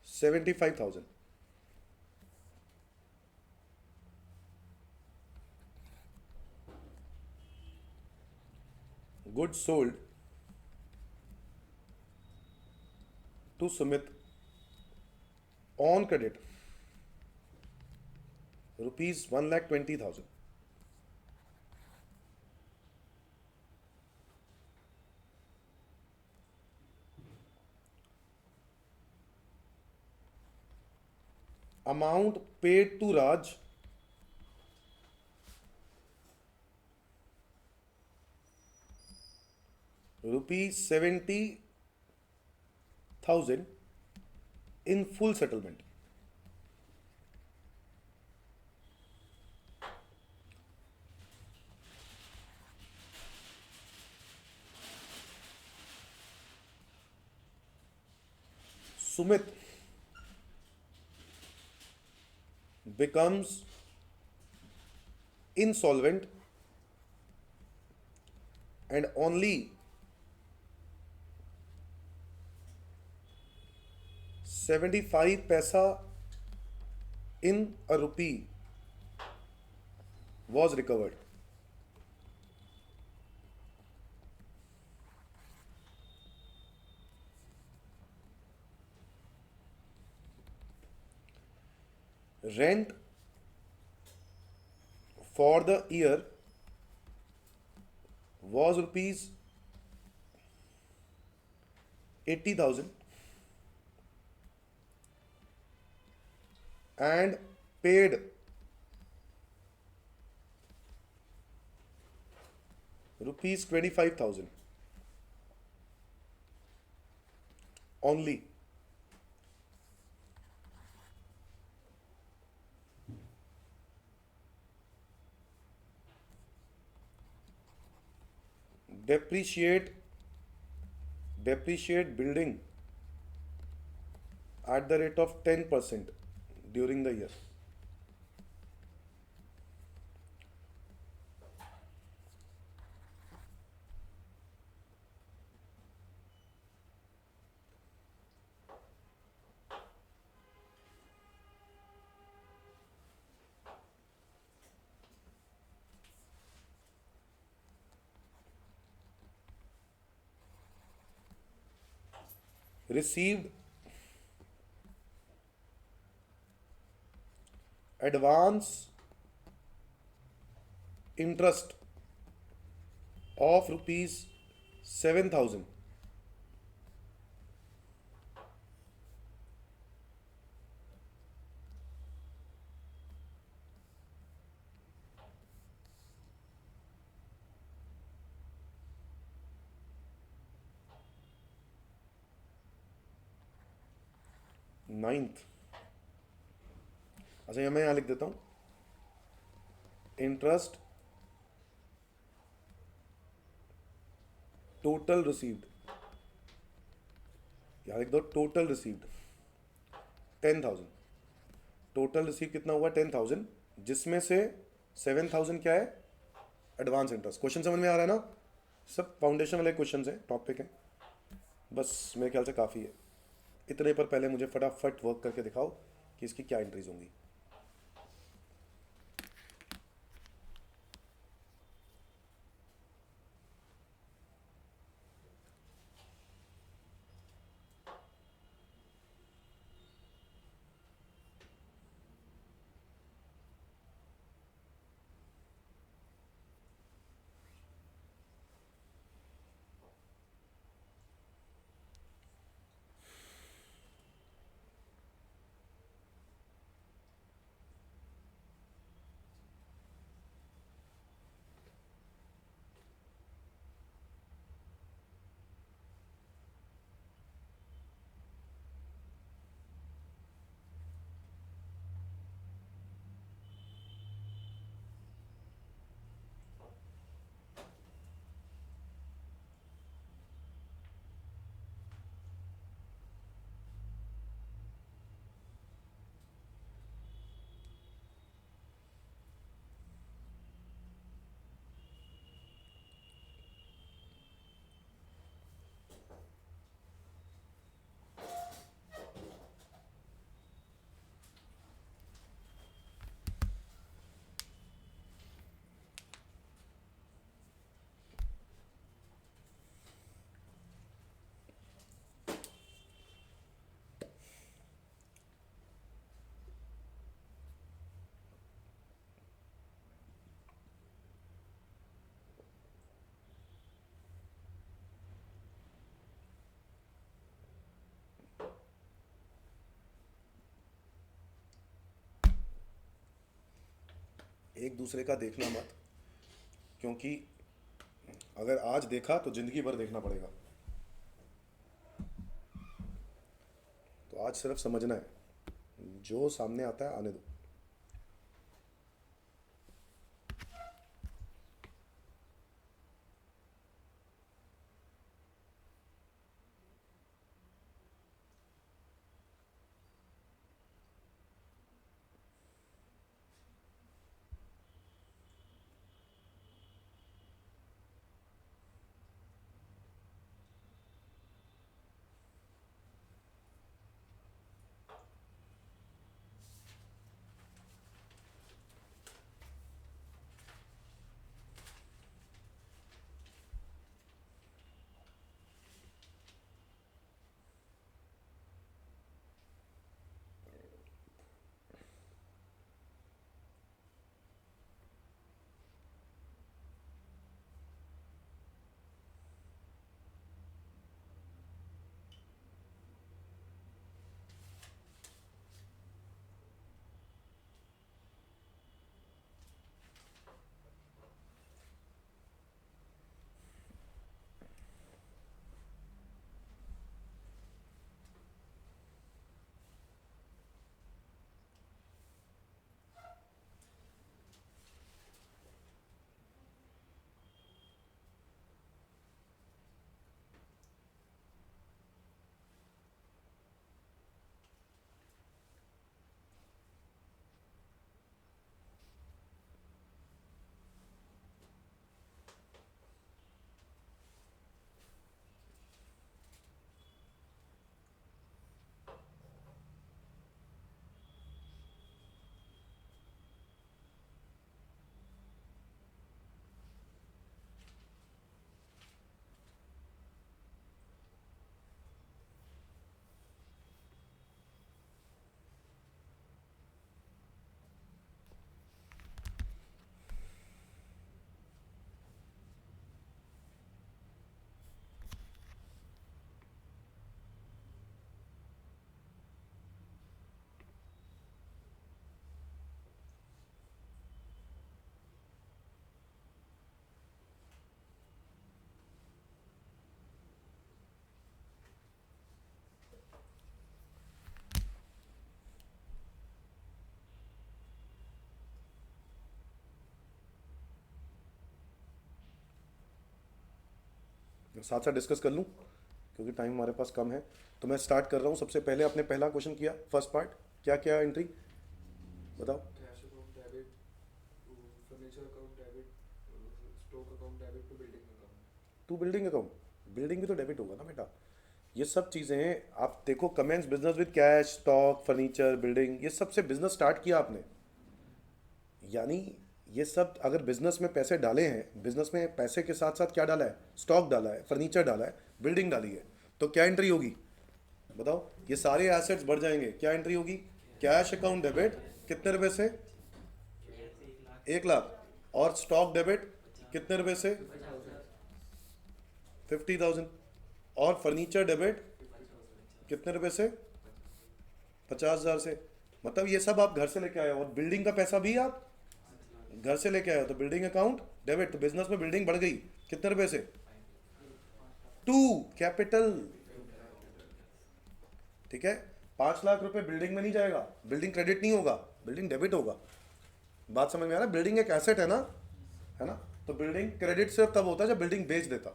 75,000। Goods sold to Sumit on credit rupees 1,20,000। Amount paid to Raj rupees 70,000 in full settlement। Sumit becomes insolvent and only 75 paisa in a rupee was recovered. Rent for the year was rupees 80,000 and paid rupees 25,000 only. Depreciate building at the rate of 10% during the year. Received advance interest of rupees 7,000 ninth. अच्छा, ये मैं यहाँ लिख देता हूँ. Interest total received, यहाँ लिख दो टोटल रिसीव्ड 10,000. टोटल रिसीव कितना हुआ? 10,000, जिसमें से 7,000 क्या है? Advance interest. क्वेश्चन समझ में आ रहा है ना? सब फाउंडेशन वाले क्वेश्चन हैं, टॉपिक हैं. बस मेरे ख्याल से काफ़ी है. इतने पर पहले मुझे फटाफट वर्क करके दिखाओ कि इसकी क्या एंट्रीज होंगी. एक दूसरे का देखना मत, क्योंकि अगर आज देखा तो जिंदगी भर देखना पड़ेगा. तो आज सिर्फ समझना है, जो सामने आता है आने दो. साथ साथ डिस्कस कर लूँ क्योंकि टाइम हमारे पास कम है। तो मैं स्टार्ट कर रहा हूँ। सबसे पहले आपने पहला क्वेश्चन किया, फर्स्ट पार्ट क्या क्या एंट्री बताओ। Cash account debit, furniture account debit, stock account debit to building account. To building account, building भी तो डेबिट होगा ना बेटा। ये सब चीज़ें हैं। आप देखो comments, business with cash, stock, furniture, building, ये सबसे बिजनेस स्टार्ट किया आपने। यानी ये सब अगर बिजनेस में पैसे डाले हैं, बिजनेस में पैसे के साथ साथ क्या डाला है, स्टॉक डाला है, फर्नीचर डाला है, बिल्डिंग डाली है, तो क्या एंट्री होगी बताओ। ये सारे एसेट्स बढ़ जाएंगे, क्या एंट्री होगी। कैश अकाउंट डेबिट कितने रुपए से, 1 लाख। और स्टॉक डेबिट कितने रुपए से, 50,000। और फर्नीचर डेबिट कितने रुपए से, 50,000 से। मतलब ये सब आप घर से लेके आए हो। और बिल्डिंग का पैसा भी आप घर से लेके आए हो, तो बिल्डिंग अकाउंट डेबिट। तो बिजनेस में बिल्डिंग बढ़ गई कितने रुपए से, 2 कैपिटल। ठीक है, 5 लाख रुपए बिल्डिंग में नहीं जाएगा, बिल्डिंग क्रेडिट नहीं होगा, बिल्डिंग डेबिट होगा। बात समझ में आ रहा है। बिल्डिंग एक एसेट है ना, है ना। तो बिल्डिंग क्रेडिट सिर्फ तब होता है जब बिल्डिंग बेच देता।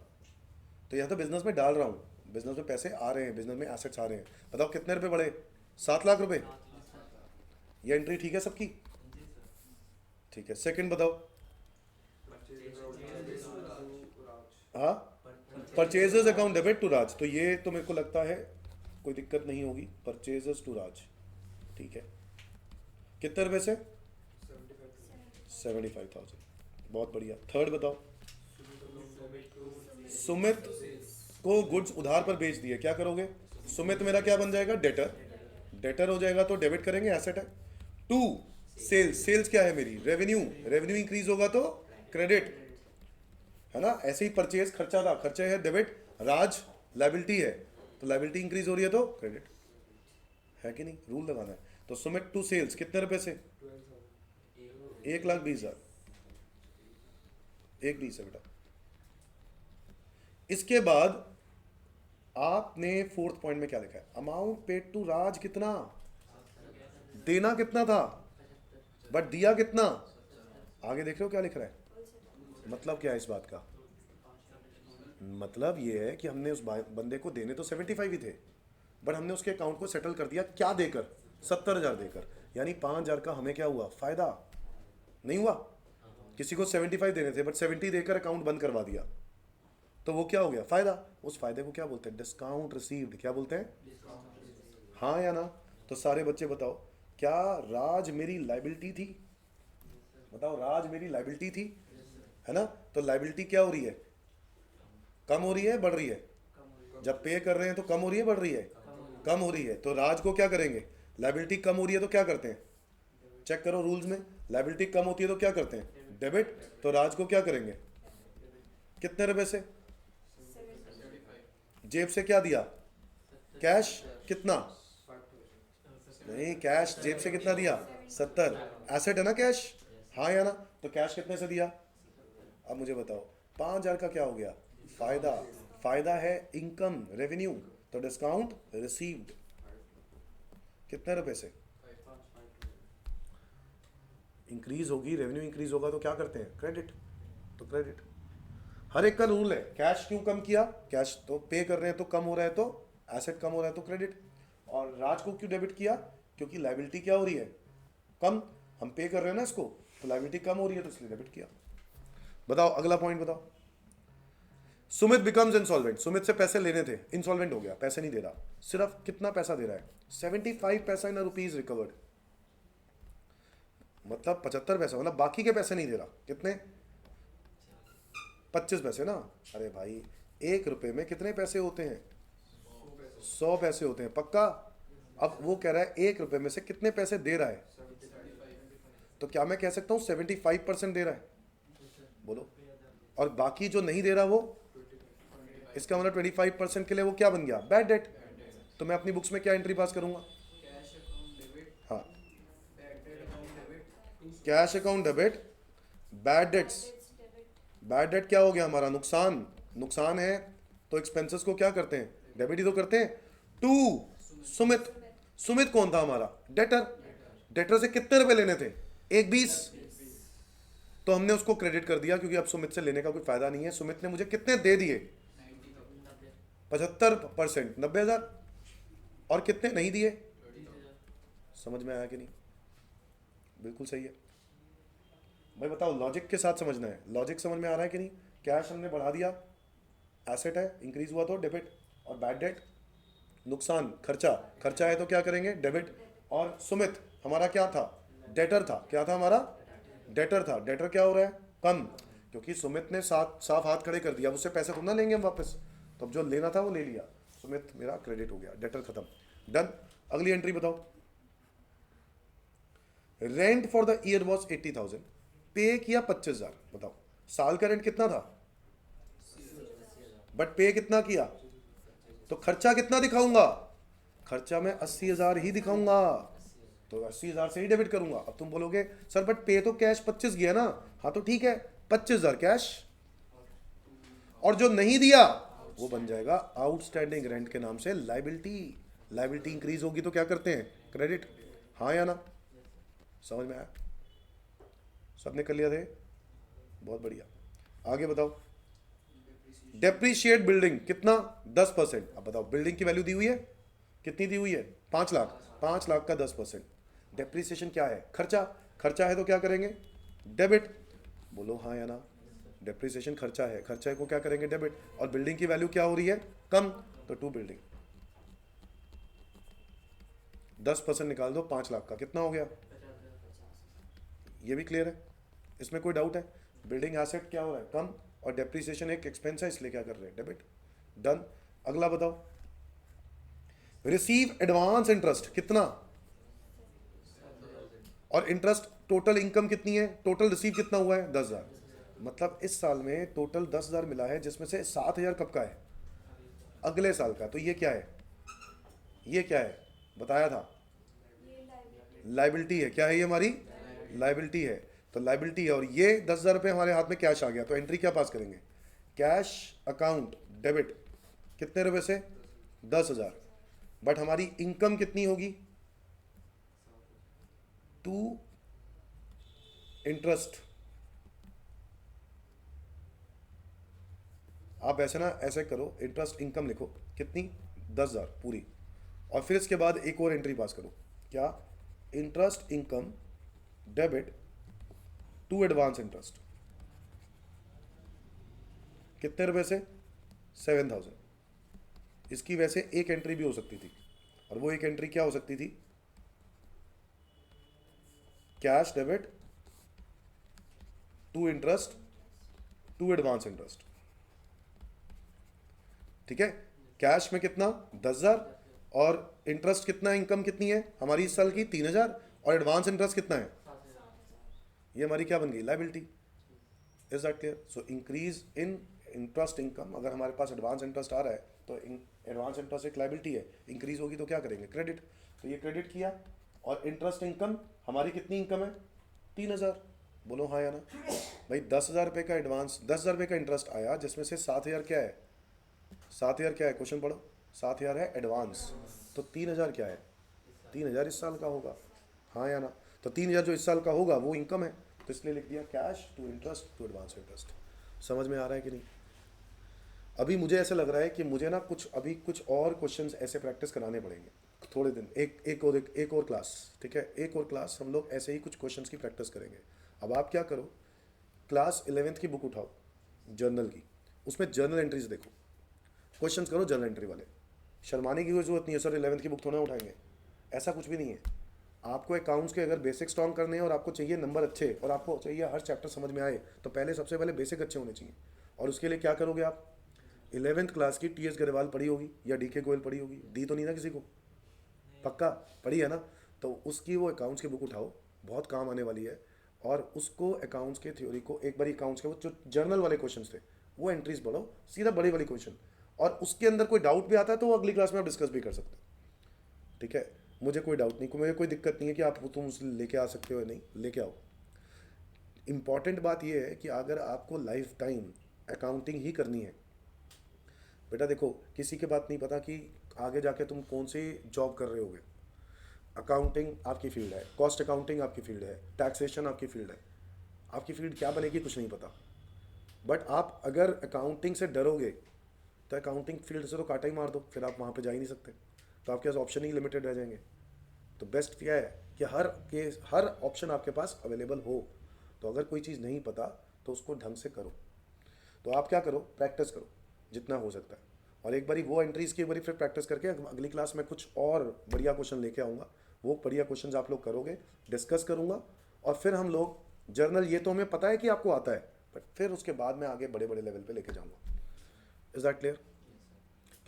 तो यह तो बिजनेस में डाल रहा हूँ, बिजनेस में पैसे आ रहे हैं, बिजनेस में एसेट्स आ रहे हैं। बताओ कितने रुपए बढ़े, 7 लाख रुपए। ये एंट्री ठीक है सबकी, ठीक है। सेकंड बताओ। हाँ, परचेजेस अकाउंट डेबिट टू राज। तो ये तो मेरे को लगता है कोई दिक्कत नहीं होगी, परचेजेस टू राज, ठीक है। कितने रुपए से, 75,000, बहुत बढ़िया। थर्ड बताओ। सुमित को गुड्स उधार पर बेच दिए, क्या करोगे। सुमित मेरा क्या बन जाएगा, डेटर। डेटर हो जाएगा तो डेबिट करेंगे, एसेट है। 2 सेल्स, सेल्स क्या है मेरी, रेवेन्यू। रेवेन्यू इंक्रीज होगा तो क्रेडिट, है ना। ऐसे ही परचेज खर्चा था, खर्चा है डेबिट। राज लायबिलिटी है, तो लायबिलिटी इंक्रीज हो रही है तो क्रेडिट है कि नहीं, रूल लगाना है। तो सुमित टू सेल्स कितने रुपए से, 1,20,000, 1,20 है बेटा। इसके बाद आपने फोर्थ पॉइंट में क्या लिखा है, अमाउंट पेड टू राज कितना, देना कितना था बट दिया कितना। आगे देख रहे हो क्या लिख रहा है। मतलब क्या है इस बात का, मतलब ये है कि हमने उस बंदे को देने तो 75 ही थे, बट हमने उसके अकाउंट को सेटल कर दिया क्या देकर, 70,000 देकर। यानी 5,000 का हमें क्या हुआ, फायदा नहीं हुआ। किसी को 75 देने थे बट 70 देकर अकाउंट बंद करवा दिया, तो वो क्या हो गया, फायदा। उस फायदे को क्या बोलते हैं, डिस्काउंट रिसीव्ड। क्या बोलते हैं, हाँ या ना। तो सारे बच्चे बताओ, क्या राज मेरी लायबिलिटी थी, बताओ राज मेरी लायबिलिटी थी, है ना। तो लायबिलिटी क्या हो रही है, कम हो रही है, बढ़ रही है। जब पे कर रहे हैं तो कम हो रही है, बढ़ रही है, कम हो रही है। तो राज को क्या करेंगे, लायबिलिटी कम हो रही है तो क्या करते हैं, चेक करो रूल्स में, लायबिलिटी कम होती है तो क्या करते हैं, डेबिट। तो राज को क्या करेंगे, कितने रुपए से, जेब से क्या दिया, कैश कितना, नहीं कैश जेब से कितना दिया, 70। एसेट है ना कैश, हाँ या ना। तो कैश कितने से दिया। अब मुझे बताओ 5,000 का क्या हो गया, फायदा। फायदा है इनकम, रेवेन्यू। तो डिस्काउंट रिसीव्ड कितने रुपए से, इंक्रीज होगी, रेवेन्यू इंक्रीज होगा तो क्या करते हैं, क्रेडिट। तो क्रेडिट हर एक का रूल है। कैश क्यों कम किया, कैश तो पे कर रहे हैं तो कम हो रहा है, तो एसेट कम हो रहा है तो क्रेडिट। और राज को क्यों डेबिट किया, क्योंकि लायबिलिटी क्या हो रही है, कम। हम पे कर रहे हैं ना इसको, तो लायबिलिटी कम हो रही है तो इसलिए डेबिट किया। बताओ अगला पॉइंट बताओ। सुमित बिकम्स इंसॉल्वेंट, सुमित से पैसे लेने थे, इंसॉल्वेंट हो गया, पैसे नहीं दे रहा। सिर्फ कितना पैसा दे रहा है, 75 पैसा इन रुपीज रिकवर्ड, मतलब 75 पैसा, मतलब बाकी के पैसे नहीं दे रहा। कितने, 25 पैसे ना। अरे भाई 1 रुपए में कितने पैसे होते हैं, 100 पैसे होते हैं, पक्का। अब वो कह रहा है 1 रुपए में से कितने पैसे दे रहा है, तो क्या मैं कह सकता हूँ 75% दे रहा है, बोलो। और बाकी जो नहीं दे रहा वो, इसका मतलब 25% के लिए वो क्या बन गया, बैड डेट। तो मैं अपनी बुक्स में क्या एंट्री पास करूंगा, कैश अकाउंट डेबिट, हाँ, bad debt account debit, cash account debit, bad debts. Bad debt क्या हो गया हमारा, नुकसान। नुकसान है तो एक्सपेंसेस को क्या करते हैं, डेबिट ही तो करते हैं। 2 सुमित, सुमित कौन था हमारा, डेटर। डेटर से कितने रुपए लेने थे, 1,20। तो हमने उसको क्रेडिट कर दिया क्योंकि अब सुमित से लेने का कोई फायदा नहीं है। सुमित ने मुझे कितने दे दिए, 75%, 90,000। और कितने नहीं दिए? 30,000। समझ में आया कि नहीं? बिल्कुल सही है भाई, बताओ लॉजिक के साथ समझना है, लॉजिक समझ में आ रहा है कि नहीं? कैश हमने बढ़ा दिया, एसेट है, इंक्रीज हुआ तो डेबिट, और बैड डेट नुकसान, खर्चा, खर्चा है तो क्या करेंगे? डेबिट। और सुमित हमारा क्या था? डेटर था। क्या था हमारा? डेटर था। डेटर क्या हो रहा है? कम, क्योंकि सुमित ने साफ साफ हाथ खड़े कर दिया, उससे पैसे थोड़ा ना लेंगे हम वापस, तो अब जो लेना था वो ले लिया, सुमित मेरा क्रेडिट हो गया, डेटर खत्म, डन। अगली एंट्री बताओ। Rent for the year was 80,000, पे किया 25,000। बताओ साल का रेंट कितना था? बट पे कितना किया? तो खर्चा कितना दिखाऊंगा? खर्चा मैं 80,000 ही दिखाऊंगा, तो 80,000 से ही डेबिट करूंगा। अब तुम बोलोगे सर बट पे तो कैश 25 गया ना। हाँ तो ठीक है, 25,000 कैश, और जो नहीं दिया वो बन जाएगा आउटस्टैंडिंग रेंट के नाम से लाइबिलिटी। लाइबिलिटी इंक्रीज होगी तो क्या करते हैं? क्रेडिट। हाँ या ना? समझ में आया? सबने कर लिया थे? बहुत बढ़िया। आगे बताओ। डेप्रीशिएट बिल्डिंग कितना? 10%। अब बताओ बिल्डिंग की वैल्यू दी हुई है, कितनी दी हुई है? 5 लाख। 5 लाख का 10%। डेप्रीसिएशन क्या है? खर्चा। खर्चा है तो क्या करेंगे? डेबिट। बोलो हाँ या ना? डेप्रीसिएशन खर्चा है, खर्चा को क्या करेंगे? डेबिट। और बिल्डिंग की वैल्यू क्या हो रही है? कम, तो टू बिल्डिंग। 10% निकाल दो 5 लाख का, कितना हो गया? ये भी क्लियर है? इसमें कोई डाउट है? बिल्डिंग एसेट क्या हो रहा है? कम, और डेप्रीसिएशन एक एक्सपेंस है इसलिए क्या कर रहे हैं? डेबिट। डन। अगला बताओ। रिसीव एडवांस इंटरेस्ट कितना? और इंटरेस्ट टोटल इनकम कितनी है? टोटल रिसीव कितना हुआ है? 10,000। मतलब इस साल में टोटल 10,000 मिला है, जिसमें से 7,000 कब का है? अगले साल का। तो ये क्या है? ये क्या है? बताया था ये लाइबिलिटी। लाइबिलिटी है। क्या है ये? हमारी लाइबिलिटी है। तो लाइबिलिटी है, और ये 10,000 रुपये हमारे हाथ में कैश आ गया, तो एंट्री क्या पास करेंगे? Cash account debit. कितने रुपए से? 10,000। बट हमारी इनकम कितनी होगी? To interest. आप ऐसे ना ऐसे करो, इंटरेस्ट इनकम लिखो, कितनी? 10,000 पूरी, और फिर इसके बाद एक और एंट्री पास करो। क्या? Interest income debit to advance interest. कितने रुपए से? 7,000। इसकी वैसे एक एंट्री भी हो सकती थी, और वो एक एंट्री क्या हो सकती थी? Cash debit to interest to advance interest. ठीक है? कैश में कितना? 10,000, और इंटरेस्ट कितना? इनकम कितनी है हमारी इस साल की? 3,000, और एडवांस इंटरेस्ट कितना है? ये हमारी क्या बन गई? Liability. Is that clear? So increase in interest income, अगर हमारे पास एडवांस इंटरेस्ट आ रहा है तो एडवांस इंटरेस्ट एक लाइबिलिटी है, इंक्रीज होगी तो क्या करेंगे? क्रेडिट। तो ये क्रेडिट किया, और इंटरेस्ट इनकम हमारी कितनी इनकम है? 3,000। बोलो हाँ या ना? भाई 10,000 रुपये का एडवांस, 10,000 रुपये का इंटरेस्ट आया, जिसमें से 7,000 क्या है? 7,000 क्या है? क्वेश्चन पढ़ो। 7,000 है एडवांस, तो 3,000 क्या है? 3,000 इस साल का होगा। हाँ या ना? तो 3,000 जो इस साल का होगा वो इनकम है, तो इसलिए लिख दिया cash to interest to advance interest. समझ में आ रहा है कि नहीं? अभी मुझे ऐसा लग रहा है कि मुझे ना कुछ और क्वेश्चंस ऐसे प्रैक्टिस कराने पड़ेंगे थोड़े दिन, एक और क्लास। ठीक है? एक और क्लास हम लोग ऐसे ही कुछ क्वेश्चंस की प्रैक्टिस करेंगे। अब आप क्या करो, क्लास 11th की बुक उठाओ जर्नल की, उसमें जर्नल एंट्रीज देखो, क्वेश्चंस करो जर्नल एंट्री वाले। शर्माने की कोई जरूरत नहीं है, सर 11th की बुक थोड़ा उठाएंगे, ऐसा कुछ भी नहीं है। आपको अकाउंट्स के अगर बेसिक स्ट्रॉन्ग करने हैं और आपको चाहिए नंबर अच्छे, और आपको चाहिए हर चैप्टर समझ में आए, तो पहले सबसे पहले बेसिक अच्छे होने चाहिए। और उसके लिए क्या करोगे आप? 11th क्लास की टी एस गरेवाल पढ़ी होगी या डी के गोयल पढ़ी होगी? दी तो नहीं ना किसी को? पक्का पढ़ी है ना? तो उसकी वो अकाउंट्स की बुक उठाओ, बहुत काम आने वाली है। और उसको अकाउंट्स के थ्योरी को एक बार अकाउंट्स के वो जो जर्नल वाले क्वेश्चन थे वो एंट्रीज पढ़ो, सीधा बड़ी वाली क्वेश्चन, और उसके अंदर कोई डाउट भी आता है तो वो अगली क्लास में आप डिस्कस भी कर सकते हैं। ठीक है? मुझे कोई डाउट नहीं, मुझे कोई दिक्कत नहीं है कि आप तुम उसे लेके आ सकते हो या नहीं, लेके आओ। इम्पॉर्टेंट बात यह है कि अगर आपको लाइफ टाइम अकाउंटिंग ही करनी है, बेटा देखो किसी के बात नहीं पता कि आगे जाके तुम कौन सी जॉब कर रहे होगे। अकाउंटिंग आपकी फील्ड है, कॉस्ट अकाउंटिंग आपकी फील्ड है, टैक्सेशन आपकी फील्ड है, आपकी फील्ड क्या बनेगी कुछ नहीं पता। बट आप अगर अकाउंटिंग से डरोगे तो अकाउंटिंग फील्ड से तो काटा ही मार दो, फिर आप वहाँ पे जा ही नहीं सकते, तो आपके पास ऑप्शन ही लिमिटेड रह जाएंगे। तो बेस्ट क्या है कि हर ऑप्शन आपके पास अवेलेबल हो। तो अगर कोई चीज़ नहीं पता तो उसको ढंग से करो। तो आप क्या करो, प्रैक्टिस करो जितना हो सकता है, और एक बारी वो एंट्रीज़ की एक बारी फिर प्रैक्टिस करके अगली क्लास में कुछ और बढ़िया क्वेश्चन लेके आऊँगा। वो बढ़िया क्वेश्चंस आप लोग करोगे, डिस्कस करूँगा, और फिर हम लोग जर्नल, ये तो हमें पता है कि आपको आता है, बट फिर उसके बाद मैं आगे बड़े बड़े लेवल पे लेके जाऊँगा। Is that clear?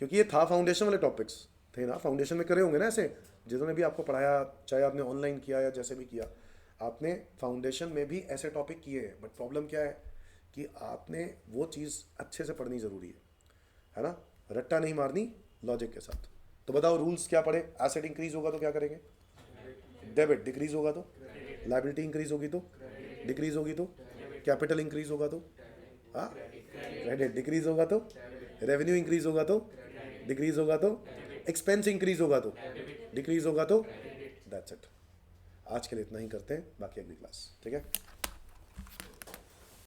क्योंकि ये था फाउंडेशन वाले टॉपिक्स थे ना, फाउंडेशन में करे होंगे ना ऐसे, जिन्होंने भी आपको पढ़ाया, चाहे आपने ऑनलाइन किया या जैसे भी किया, आपने फाउंडेशन में भी ऐसे टॉपिक किए हैं। बट प्रॉब्लम क्या है कि आपने वो चीज़ अच्छे से पढ़नी ज़रूरी है ना, रट्टा नहीं मारनी, लॉजिक के साथ। तो बताओ रूल्स क्या पढ़े? एसेट इंक्रीज होगा तो क्या करेंगे? डेबिट। डिक्रीज होगा तो? लाइबिलिटी इंक्रीज होगी तो? डिक्रीज होगी तो? कैपिटल इंक्रीज होगा तो? हाँ, क्रेडिट। डिक्रीज होगा तो? रेवेन्यू इंक्रीज होगा तो? डिक्रीज होगा तो? एक्सपेंस इंक्रीज होगा तो? डिक्रीज होगा तो? That's it. आज के लिए इतना ही करते हैं, बाकी अगली क्लास, ठीक है?